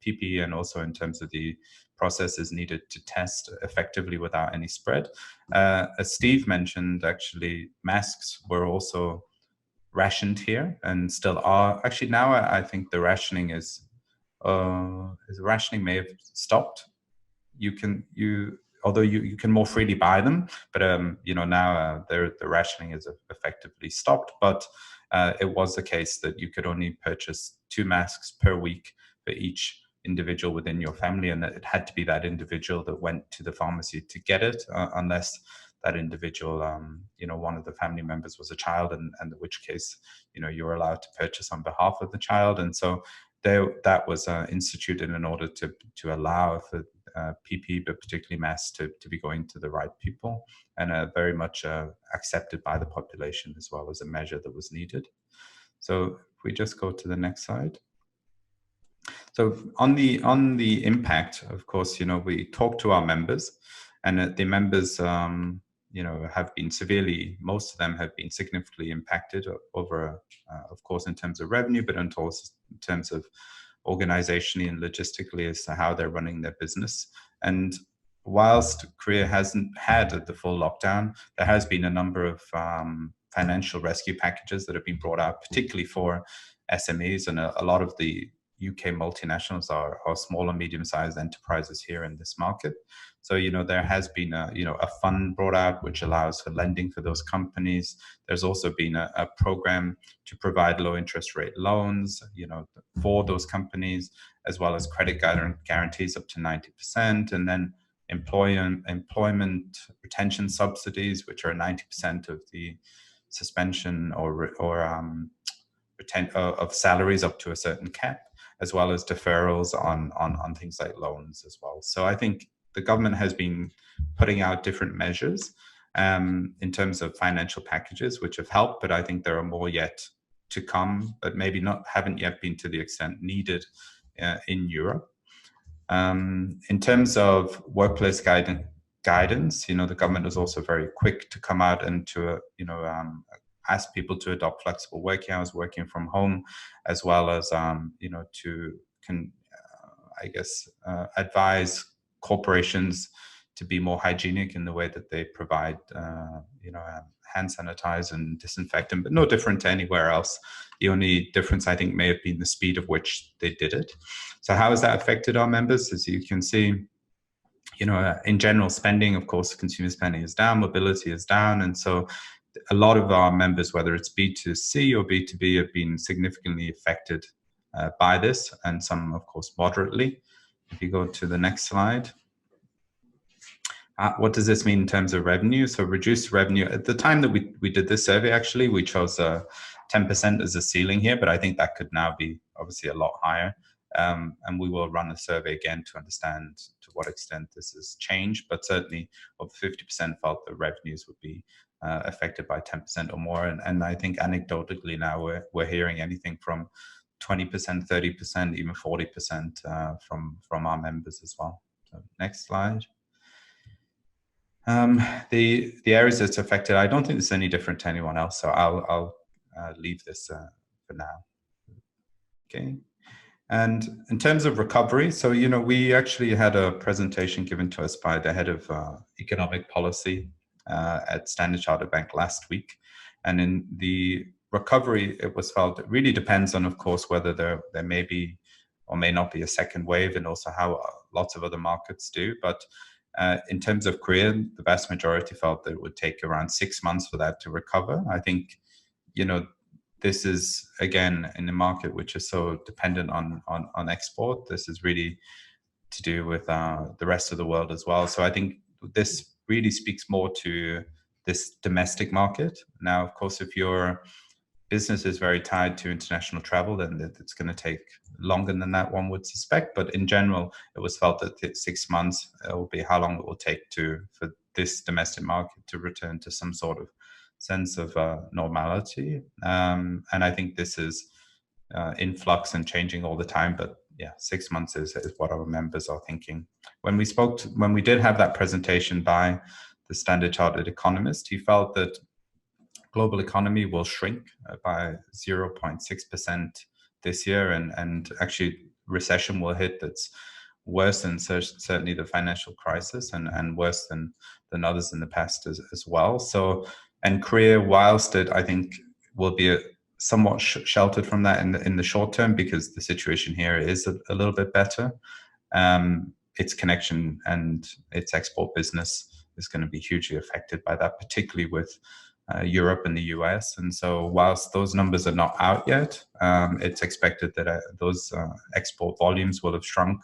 PPE, and also in terms of the processes needed to test effectively without any spread. As Steve mentioned, actually, masks were also rationed here, and still are. Actually, now I think the rationing rationing may have stopped. Although you can more freely buy them, but now the rationing is effectively stopped. But it was the case that you could only purchase 2 masks per week for each individual within your family, and that it had to be that individual that went to the pharmacy to get it, unless that individual, one of the family members was a child, and in which case, you're allowed to purchase on behalf of the child. And so that was instituted in order to allow for PPE, but particularly masks, to be going to the right people, and very much accepted by the population as well as a measure that was needed. So if we just go to the next slide. So on the impact, of course, we talk to our members, and the members, have been most of them have been significantly impacted over, of course, in terms of revenue, but also in terms of organizationally and logistically as to how they're running their business. And whilst Korea hasn't had the full lockdown, there has been a number of financial rescue packages that have been brought out, particularly for SMEs, and a lot of the UK multinationals are small and medium-sized enterprises here in this market. So, there has been a fund brought out which allows for lending for those companies. There's also been a program to provide low interest rate loans, for those companies, as well as credit guarantees up to 90%, and then employment retention subsidies, which are 90% of the suspension of salaries up to a certain cap, as well as deferrals on things like loans as well. So I think the government has been putting out different measures in terms of financial packages, which have helped, but I think there are more yet to come, but maybe haven't yet been to the extent needed in Europe. In terms of workplace guidance, the government was also very quick to come out and to ask people to adopt flexible working hours, working from home, as well as advise corporations to be more hygienic in the way that they provide hand sanitizer and disinfectant, but no different to anywhere else. The only difference, I think, may have been the speed of which they did it. So how has that affected our members? As you can see, in general spending, of course, consumer spending is down, mobility is down, and so a lot of our members, whether it's B2C or B2B, have been significantly affected by this, and some, of course, moderately. If you go to the next slide. What does this mean in terms of revenue? So reduced revenue. At the time that we did this survey, actually, we chose 10% as a ceiling here, but I think that could now be obviously a lot higher. And we will run the survey again to understand what extent this has changed, but certainly over 50% felt that revenues would be affected by 10% or more. And I think anecdotally now we're hearing anything from 20%, 30%, even 40% from our members as well. So next slide. The areas that's affected, I don't think it's any different to anyone else, so I'll leave this for now. Okay. And in terms of recovery, so, you know, we actually had a presentation given to us by the head of economic policy at Standard Chartered Bank last week. And in the recovery, it was felt, it really depends on, of course, whether there may be or may not be a second wave, and also how lots of other markets do. But in terms of Korea, the vast majority felt that it would take around 6 months for that to recover. I think, you know, this is, again, in a market which is so dependent on export, this is really to do with the rest of the world as well. So I think this really speaks more to this domestic market. Now, of course, if your business is very tied to international travel, then it's going to take longer than that, one would suspect. But in general, it was felt that 6 months will be how long it will take for this domestic market to return to some sort of sense of normality. And I think this is in flux and changing all the time. But yeah, 6 months is what our members are thinking. When we did have that presentation by the Standard Chartered economist, he felt that global economy will shrink by 0.6% this year, and actually recession will hit that's worse than certainly the financial crisis, and worse than others in the past as well. So, and Korea, whilst it, I think, will be somewhat sheltered from that in the short term, because the situation here is a little bit better, its connection and its export business is going to be hugely affected by that, particularly with Europe and the US. And so whilst those numbers are not out yet, it's expected that those export volumes will have shrunk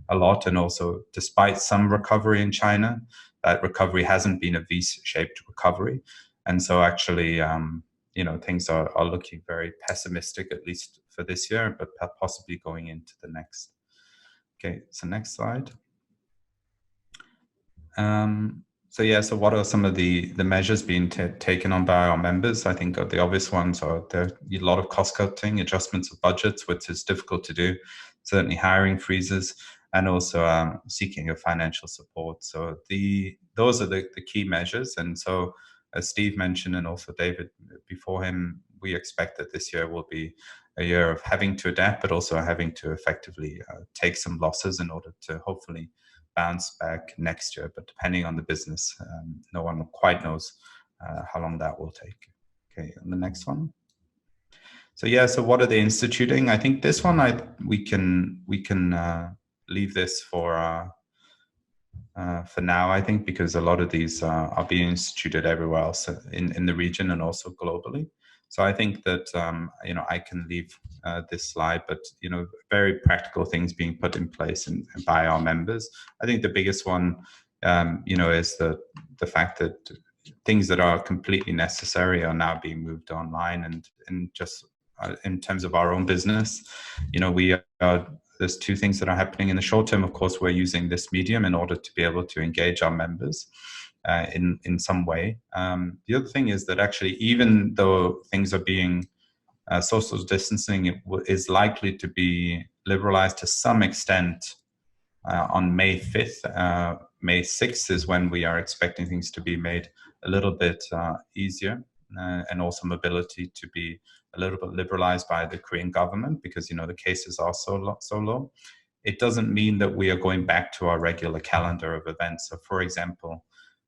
a lot. And also, despite some recovery in China, that recovery hasn't been a V-shaped recovery. And so actually, you know, things are looking very pessimistic, at least for this year, but possibly going into the next. Okay, so next slide. So yeah, so what are some of the measures being taken on by our members? I think the obvious ones are there a lot of cost cutting, adjustments of budgets, which is difficult to do, certainly hiring freezes, and also seeking of financial support. So those are the key measures. And so, as Steve mentioned, and also David before him, we expect that this year will be a year of having to adapt, but also having to effectively take some losses in order to hopefully bounce back next year. But depending on the business, no one quite knows how long that will take. Okay, and the next one. So yeah, so what are they instituting? I think this one we can leave this for now, I think, because a lot of these are being instituted everywhere else in the region and also globally. So I think that, you know, I can leave this slide, but, you know, very practical things being put in place and by our members. I think the biggest one, you know, is the fact that things that are completely necessary are now being moved online. And just in terms of our own business, you know, there's two things that are happening in the short term. Of course, we're using this medium in order to be able to engage our members in some way. The other thing is that actually, even though things are being social distancing is likely to be liberalized to some extent on May 5th. May 6th is when we are expecting things to be made a little bit easier, and also mobility to be a little bit liberalized by the Korean government, because, you know, the cases are so low. It doesn't mean that we are going back to our regular calendar of events. So, for example,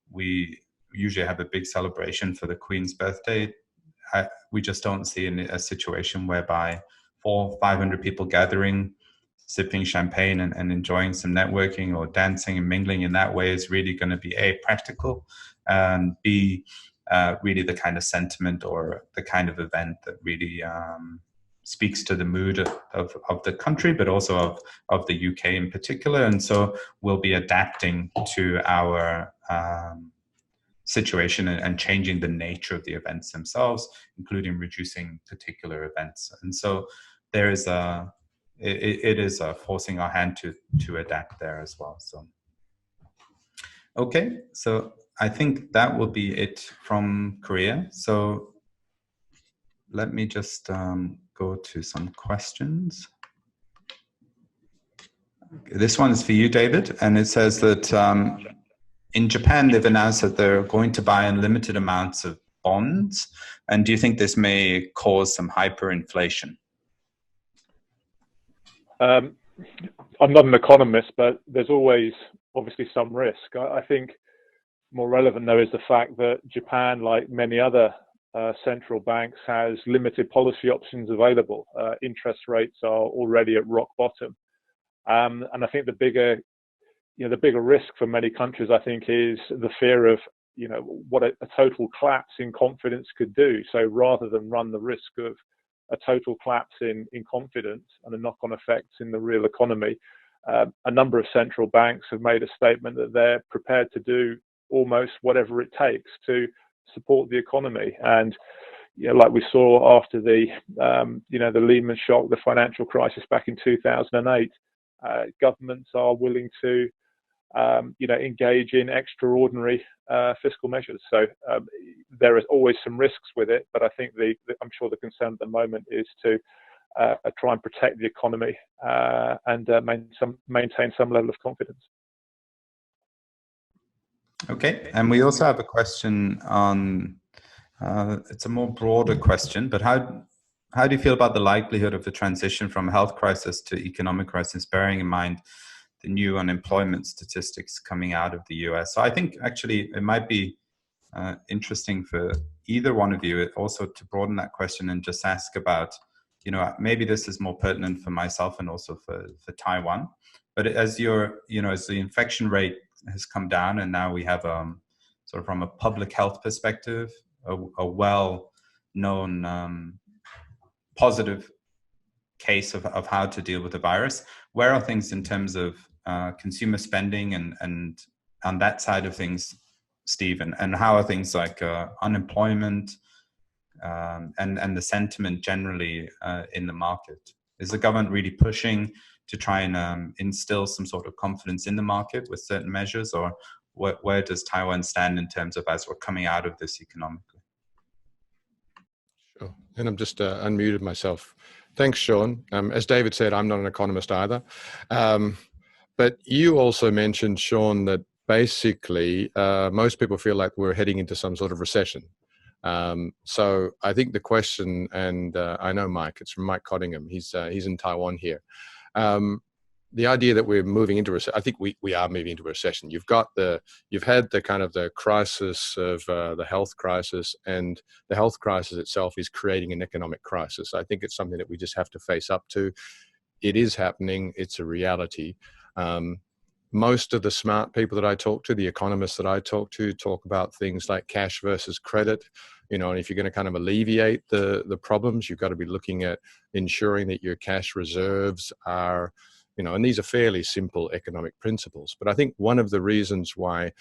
we usually have a big celebration for the Queen's birthday. We just don't see a situation whereby 400-500 people gathering, sipping champagne and enjoying some networking or dancing and mingling in that way is really going to be A, practical, and B, really the kind of sentiment or the kind of event that really speaks to the mood of the country, but also of the UK in particular. And so we'll be adapting to our situation and changing the nature of the events themselves, including reducing particular events. And so there is it is forcing our hand to adapt there as well. So Okay, so I think that will be it from Korea. So let me just go to some questions. This one is for you, David, and it says that in Japan, they've announced that they're going to buy unlimited amounts of bonds. And do you think this may cause some hyperinflation? I'm not an economist, but there's always obviously some risk. I think more relevant, though, is the fact that Japan, like many other central banks, has limited policy options available. Interest rates are already at rock bottom. And I think the bigger risk for many countries, I think, is the fear of, what a total collapse in confidence could do. So rather than run the risk of a total collapse in confidence and the knock-on effects in the real economy, a number of central banks have made a statement that they're prepared to do almost whatever it takes to support the economy. And like we saw after the Lehman shock, the financial crisis back in 2008, governments are willing to engage in extraordinary fiscal measures. So there is always some risks with it, but I think I'm sure the concern at the moment is to try and protect the economy and maintain some level of confidence. Okay, and we also have a question on, it's a more broader question, but how do you feel about the likelihood of the transition from health crisis to economic crisis, bearing in mind the new unemployment statistics coming out of the US? So I think actually it might be interesting for either one of you also to broaden that question and just ask about, maybe this is more pertinent for myself and also for Taiwan. But as as the infection rate has come down and now we have sort of from a public health perspective, a well-known positive case of how to deal with the virus. Where are things in terms of consumer spending and on that side of things, Steve? And how are things like unemployment and the sentiment generally in the market? Is the government really pushing to try and instill some sort of confidence in the market with certain measures, or where does Taiwan stand in terms of as we're coming out of this economically? Sure. And I'm just unmuted myself. Thanks, Sean. As David said, I'm not an economist either. But you also mentioned, Sean, that basically most people feel like we're heading into some sort of recession. So I think the question, and I know Mike, it's from Mike Cottingham. He's in Taiwan here. The idea that we're moving into recession, I think we are moving into a recession. You've had the kind of the crisis of the health crisis, and the health crisis itself is creating an economic crisis. I think it's something that we just have to face up to. It is happening. It's a reality. Most of the smart people that I talk to, the economists that I talk to, talk about things like cash versus credit. And if you're going to kind of alleviate the problems, you've got to be looking at ensuring that your cash reserves are, and these are fairly simple economic principles. But I think one of the reasons why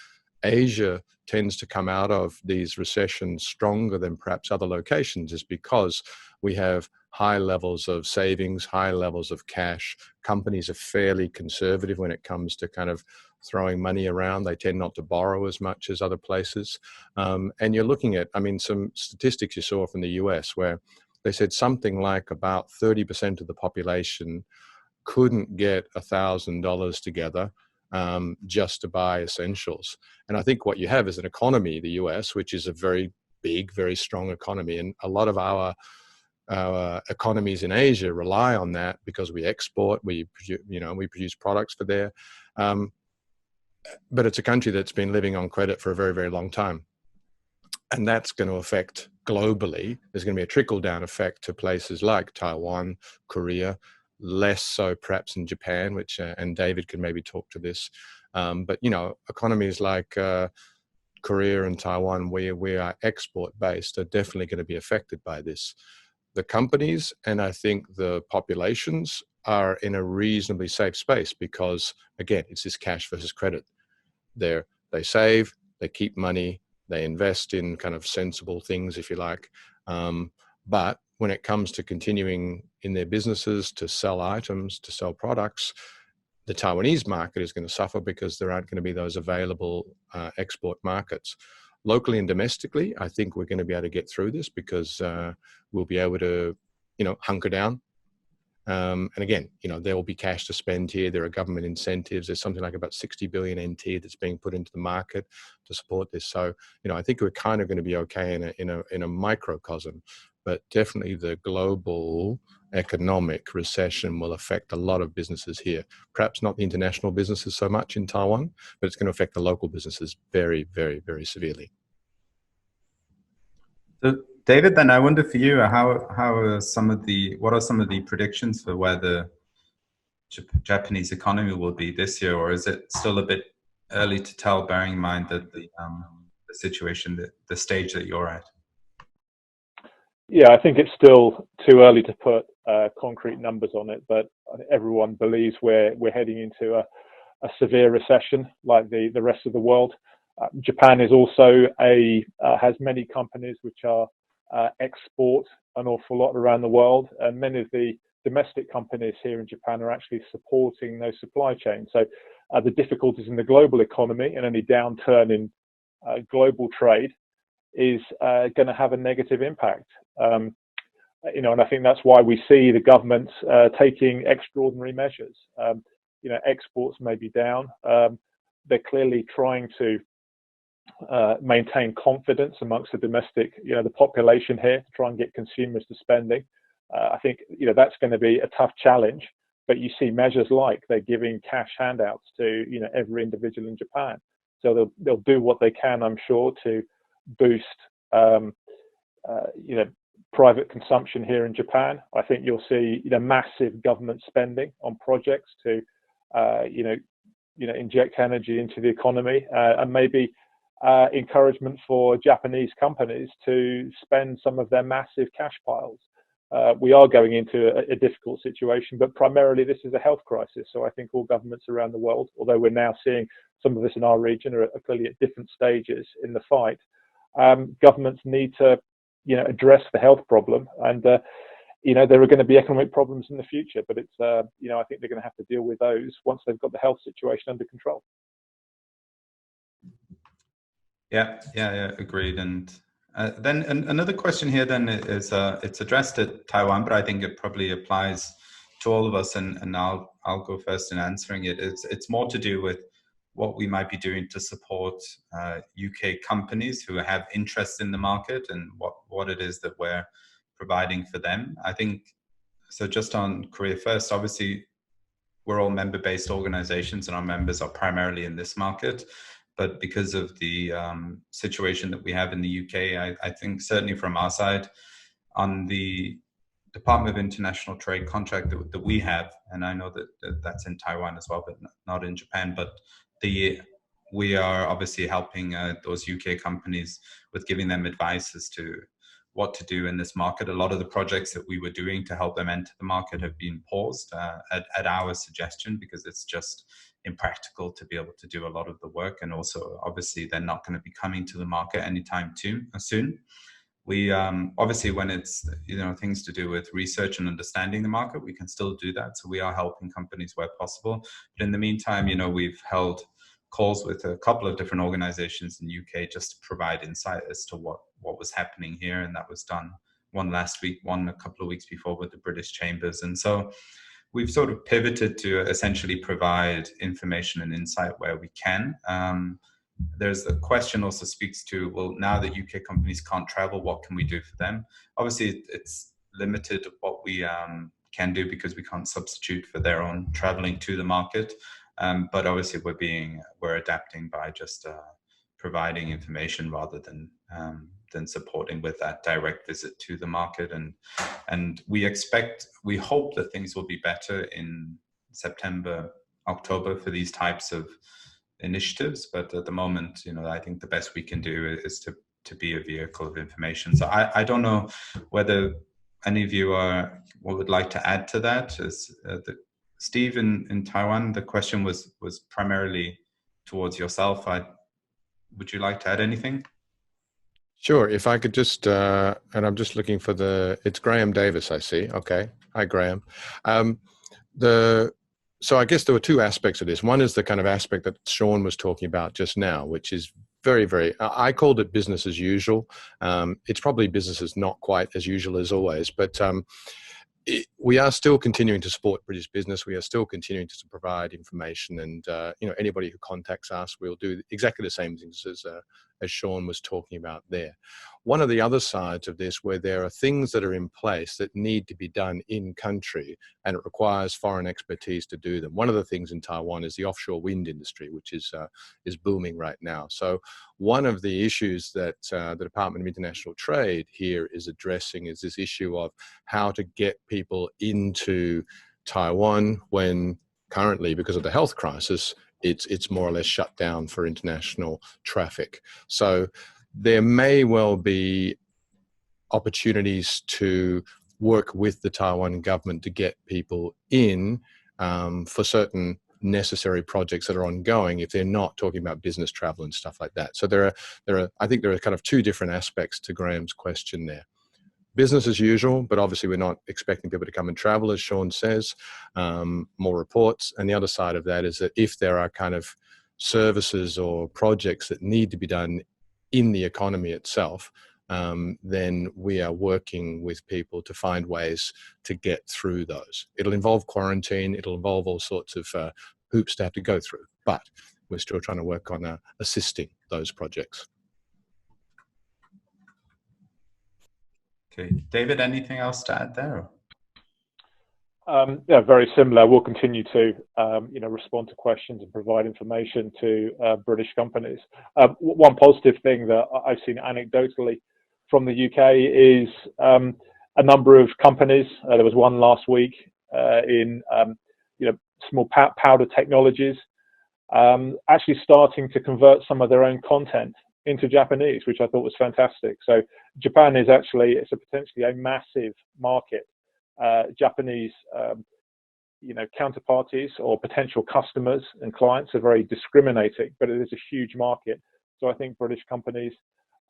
Asia tends to come out of these recessions stronger than perhaps other locations is because we have high levels of savings, high levels of cash. Companies are fairly conservative when it comes to kind of throwing money around. They tend not to borrow as much as other places. And you're looking at, some statistics you saw from the US where they said something like about 30% of the population couldn't get $1,000 together just to buy essentials. And I think what you have is an economy, the US, which is a very big, very strong economy. And a lot of our economies in Asia rely on that because we export, we produce products for there. But it's a country that's been living on credit for a very, very long time. And that's going to affect globally. There's going to be a trickle-down effect to places like Taiwan, Korea, less so perhaps in Japan, which, and David can maybe talk to this. But, economies like Korea and Taiwan, where we are export-based, are definitely going to be affected by this. The companies and I think the populations are in a reasonably safe space because, again, it's this cash versus credit. They save, they keep money, they invest in kind of sensible things, if you like. But when it comes to continuing in their businesses to sell items, to sell products, the Taiwanese market is going to suffer because there aren't going to be those available export markets. Locally and domestically, I think we're going to be able to get through this because we'll be able to, hunker down. And again, there will be cash to spend here. There are government incentives. There's something like about 60 billion NT that's being put into the market to support this. So, I think we're kind of going to be okay in a microcosm, but definitely the global economic recession will affect a lot of businesses here. Perhaps not the international businesses so much in Taiwan, but it's going to affect the local businesses very, very, very severely. So, David, then I wonder for you, what are some of the predictions for where the Japanese economy will be this year, or is it still a bit early to tell, bearing in mind that the situation, the stage that you're at? Yeah, I think it's still too early to put concrete numbers on it, but everyone believes we're heading into a severe recession like the rest of the world. Japan is also has many companies which are export an awful lot around the world, and many of the domestic companies here in Japan are actually supporting those supply chains. So the difficulties in the global economy and any downturn in global trade is going to have a negative impact. And I think that's why we see the government taking extraordinary measures. Exports may be down. They're clearly trying to maintain confidence amongst the domestic, the population here, to try and get consumers to spending. I think, that's going to be a tough challenge, but you see measures like they're giving cash handouts to, every individual in Japan. So they'll do what they can, I'm sure, to boost, private consumption here in Japan. I think you'll see, massive government spending on projects to, inject energy into the economy, and maybe encouragement for Japanese companies to spend some of their massive cash piles. We are going into a difficult situation, but primarily this is a health crisis. So I think all governments around the world, although we're now seeing some of this in our region, are clearly at different stages in the fight. Governments need to, address the health problem, and there are going to be economic problems in the future. But it's, I think they're going to have to deal with those once they've got the health situation under control. Yeah, agreed. And then another question here then is, it's addressed at Taiwan, but I think it probably applies to all of us, and I'll go first in answering it. It's more to do with what we might be doing to support UK companies who have interest in the market, and what it is that we're providing for them. I think, so just on Korea First, obviously we're all member-based organizations and our members are primarily in this market. But because of the situation that we have in the UK, I think certainly from our side, on the Department of International Trade contract that we have, and I know that that's in Taiwan as well, but not in Japan, but we are obviously helping those UK companies with giving them advice as to what to do in this market. A lot of the projects that we were doing to help them enter the market have been paused at our suggestion, because it's just impractical to be able to do a lot of the work. And also, obviously, they're not going to be coming to the market anytime soon. We obviously, when it's things to do with research and understanding the market, we can still do that. So we are helping companies where possible. But in the meantime, we've held calls with a couple of different organizations in UK just to provide insight as to what was happening here. And that was done, one last week, one a couple of weeks before with the British Chambers. And so we've sort of pivoted to essentially provide information and insight where we can. There's the question also speaks to, well, now that UK companies can't travel, what can we do for them? Obviously, it's limited what we can do because we can't substitute for their own traveling to the market. But obviously, we're adapting by just providing information rather than supporting with that direct visit to the market. And we hope that things will be better in September, October for these types of initiatives. But at the moment, I think the best we can do is to be a vehicle of information. So I don't know whether any of you would like to add to that. Steve, in Taiwan, the question was primarily towards yourself. Would you like to add anything? Sure. If I could just, and I'm just looking for it's Graham Davis, I see. Okay. Hi, Graham. So I guess there were two aspects of this. One is the kind of aspect that Sean was talking about just now, which is very, I called it business as usual. It's probably business is not quite as usual as always, but we are still continuing to support British business. We are still continuing to provide information, and anybody who contacts us, we'll do exactly the same things as Sean was talking about there. One of the other sides of this, where there are things that are in place that need to be done in country, and it requires foreign expertise to do them. One of the things in Taiwan is the offshore wind industry, which is booming right now. So one of the issues that the Department of International Trade here is addressing is this issue of how to get people into Taiwan when currently, because of the health crisis, it's more or less shut down for international traffic. So there may well be opportunities to work with the Taiwan government to get people in for certain necessary projects that are ongoing, if they're not talking about business travel and stuff like that. So I think there are kind of two different aspects to Graham's question there. Business as usual, but obviously we're not expecting people to come and travel, as Sean says, more reports. And the other side of that is that if there are kind of services or projects that need to be done in the economy itself, then we are working with people to find ways to get through those. It'll involve quarantine, it'll involve all sorts of hoops to have to go through, but we're still trying to work on assisting those projects. Okay, David, anything else to add there? Yeah, very similar. We'll continue to respond to questions and provide information to British companies. One positive thing that I've seen anecdotally from the UK is a number of companies. There was one last week in small powder technologies, actually starting to convert some of their own content into Japanese, which I thought was fantastic. So Japan is it's potentially a massive market. Japanese counterparties or potential customers and clients are very discriminating, but it is a huge market. So I think British companies,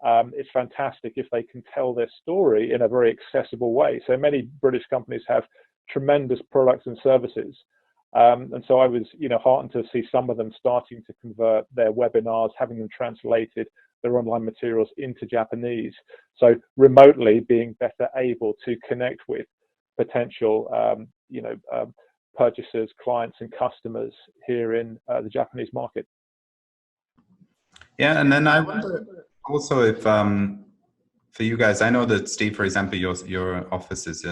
it's fantastic if they can tell their story in a very accessible way. So many British companies have tremendous products and services. And so I was heartened to see some of them starting to convert their webinars, having them translated, their online materials into Japanese. So remotely being better able to connect with potential purchasers, clients and customers here in the Japanese market. Yeah, and then I wonder also if for you guys, I know that Steve, for example, your office is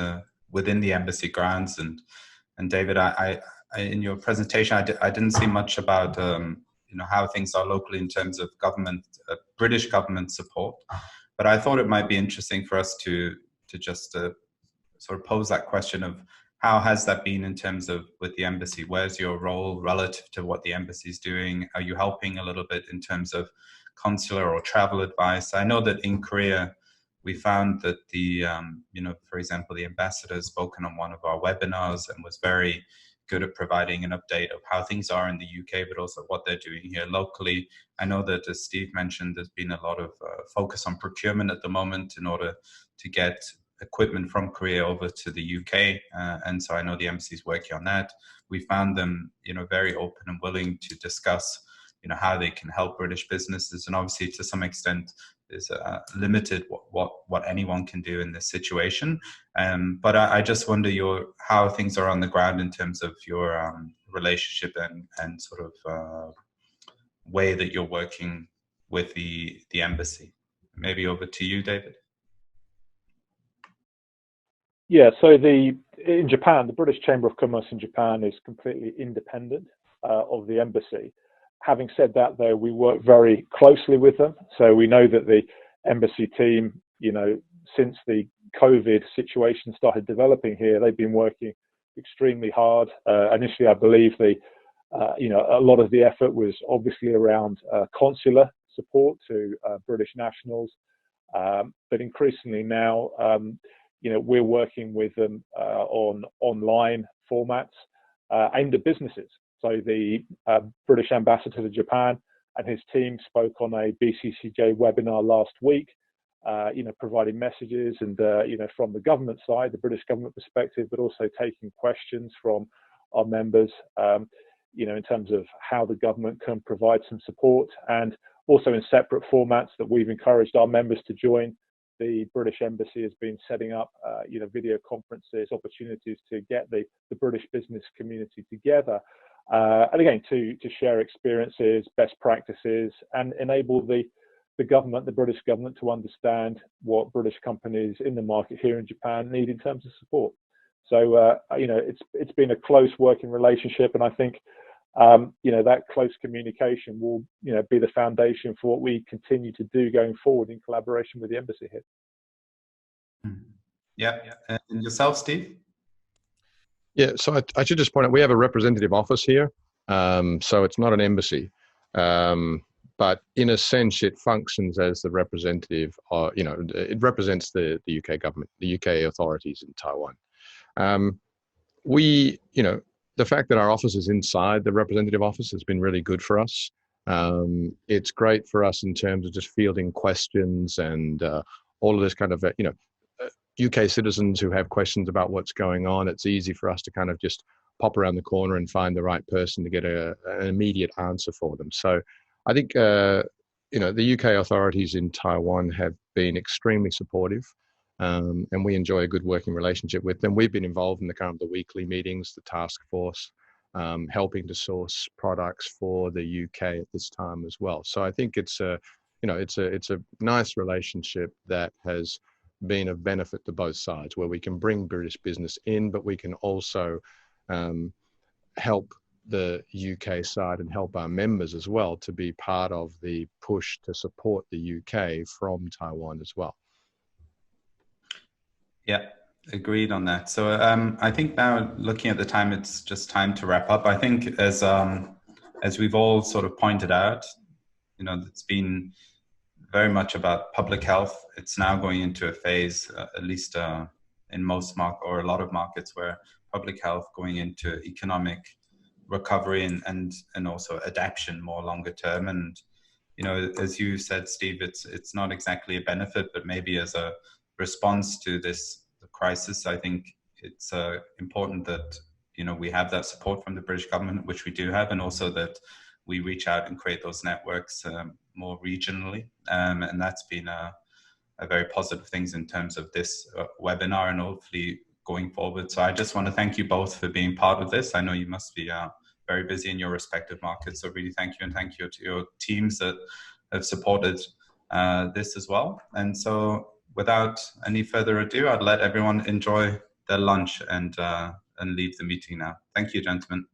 within the embassy grounds, and David, I in your presentation I didn't see much about how things are locally in terms of government, British government support, but I thought it might be interesting for us to just sort of pose that question of how has that been in terms of with the embassy? Where's your role relative to what the embassy is doing? Are you helping a little bit in terms of consular or travel advice? I know that in Korea, we found that the, for example, the ambassador has spoken on one of our webinars and was very good at providing an update of how things are in the UK, but also what they're doing here locally. I know that, as Steve mentioned, there's been a lot of focus on procurement at the moment in order to get equipment from Korea over to the UK, and so I know the embassy is working on that. We found them, very open and willing to discuss, how they can help British businesses, and obviously to some extent is limited what anyone can do in this situation. But I just wonder how things are on the ground in terms of your relationship and sort of way that you're working with the embassy. Maybe over to you, David. Yeah, so in Japan, the British Chamber of Commerce in Japan is completely independent of the embassy. Having said that, though, we work very closely with them. So we know that the embassy team, since the COVID situation started developing here, they've been working extremely hard. Initially, I believe a lot of the effort was obviously around consular support to British nationals, but increasingly now, we're working with them on online formats aimed at businesses. So the British ambassador to Japan and his team spoke on a BCCJ webinar last week, providing messages and, from the government side, the British government perspective, but also taking questions from our members, in terms of how the government can provide some support, and also in separate formats that we've encouraged our members to join. The British Embassy has been setting up, video conferences, opportunities to get the British business community together, and again to share experiences, best practices, and enable the government, the British government, to understand what British companies in the market here in Japan need in terms of support. So it's been a close working relationship, and I think that close communication will be the foundation for what we continue to do going forward in collaboration with the embassy here. Yeah, and yourself, Steve? Yeah, so I should just point out we have a representative office here, so it's not an embassy, but in a sense it functions as the representative. It represents the UK government, the UK authorities in Taiwan. The fact that our office is inside the representative office has been really good for us. It's great for us in terms of just fielding questions and all of this kind of, UK citizens who have questions about what's going on. It's easy for us to kind of just pop around the corner and find the right person to get an immediate answer for them. So I think, the UK authorities in Taiwan have been extremely supportive. And we enjoy a good working relationship with them. We've been involved in the weekly meetings, the task force, helping to source products for the UK at this time as well. So I think it's a nice relationship that has been of benefit to both sides, where we can bring British business in, but we can also help the UK side and help our members as well to be part of the push to support the UK from Taiwan as well. Yeah, agreed on that. So I think now, looking at the time, it's just time to wrap up. I think as we've all sort of pointed out, it's been very much about public health. It's now going into a phase, at least in most or a lot of markets, where public health going into economic recovery and also adaptation more longer term. And as you said, Steve, it's not exactly a benefit, but maybe as a response to this crisis, I think it's important that we have that support from the British government, which we do have, and also that we reach out and create those networks more regionally, and that's been a very positive things in terms of this webinar and hopefully going forward. So I just want to thank you both for being part of this. I know you must be very busy in your respective markets, so really thank you, and thank you to your teams that have supported this as well. And so without any further ado, I'd let everyone enjoy their lunch and leave the meeting now. Thank you, gentlemen.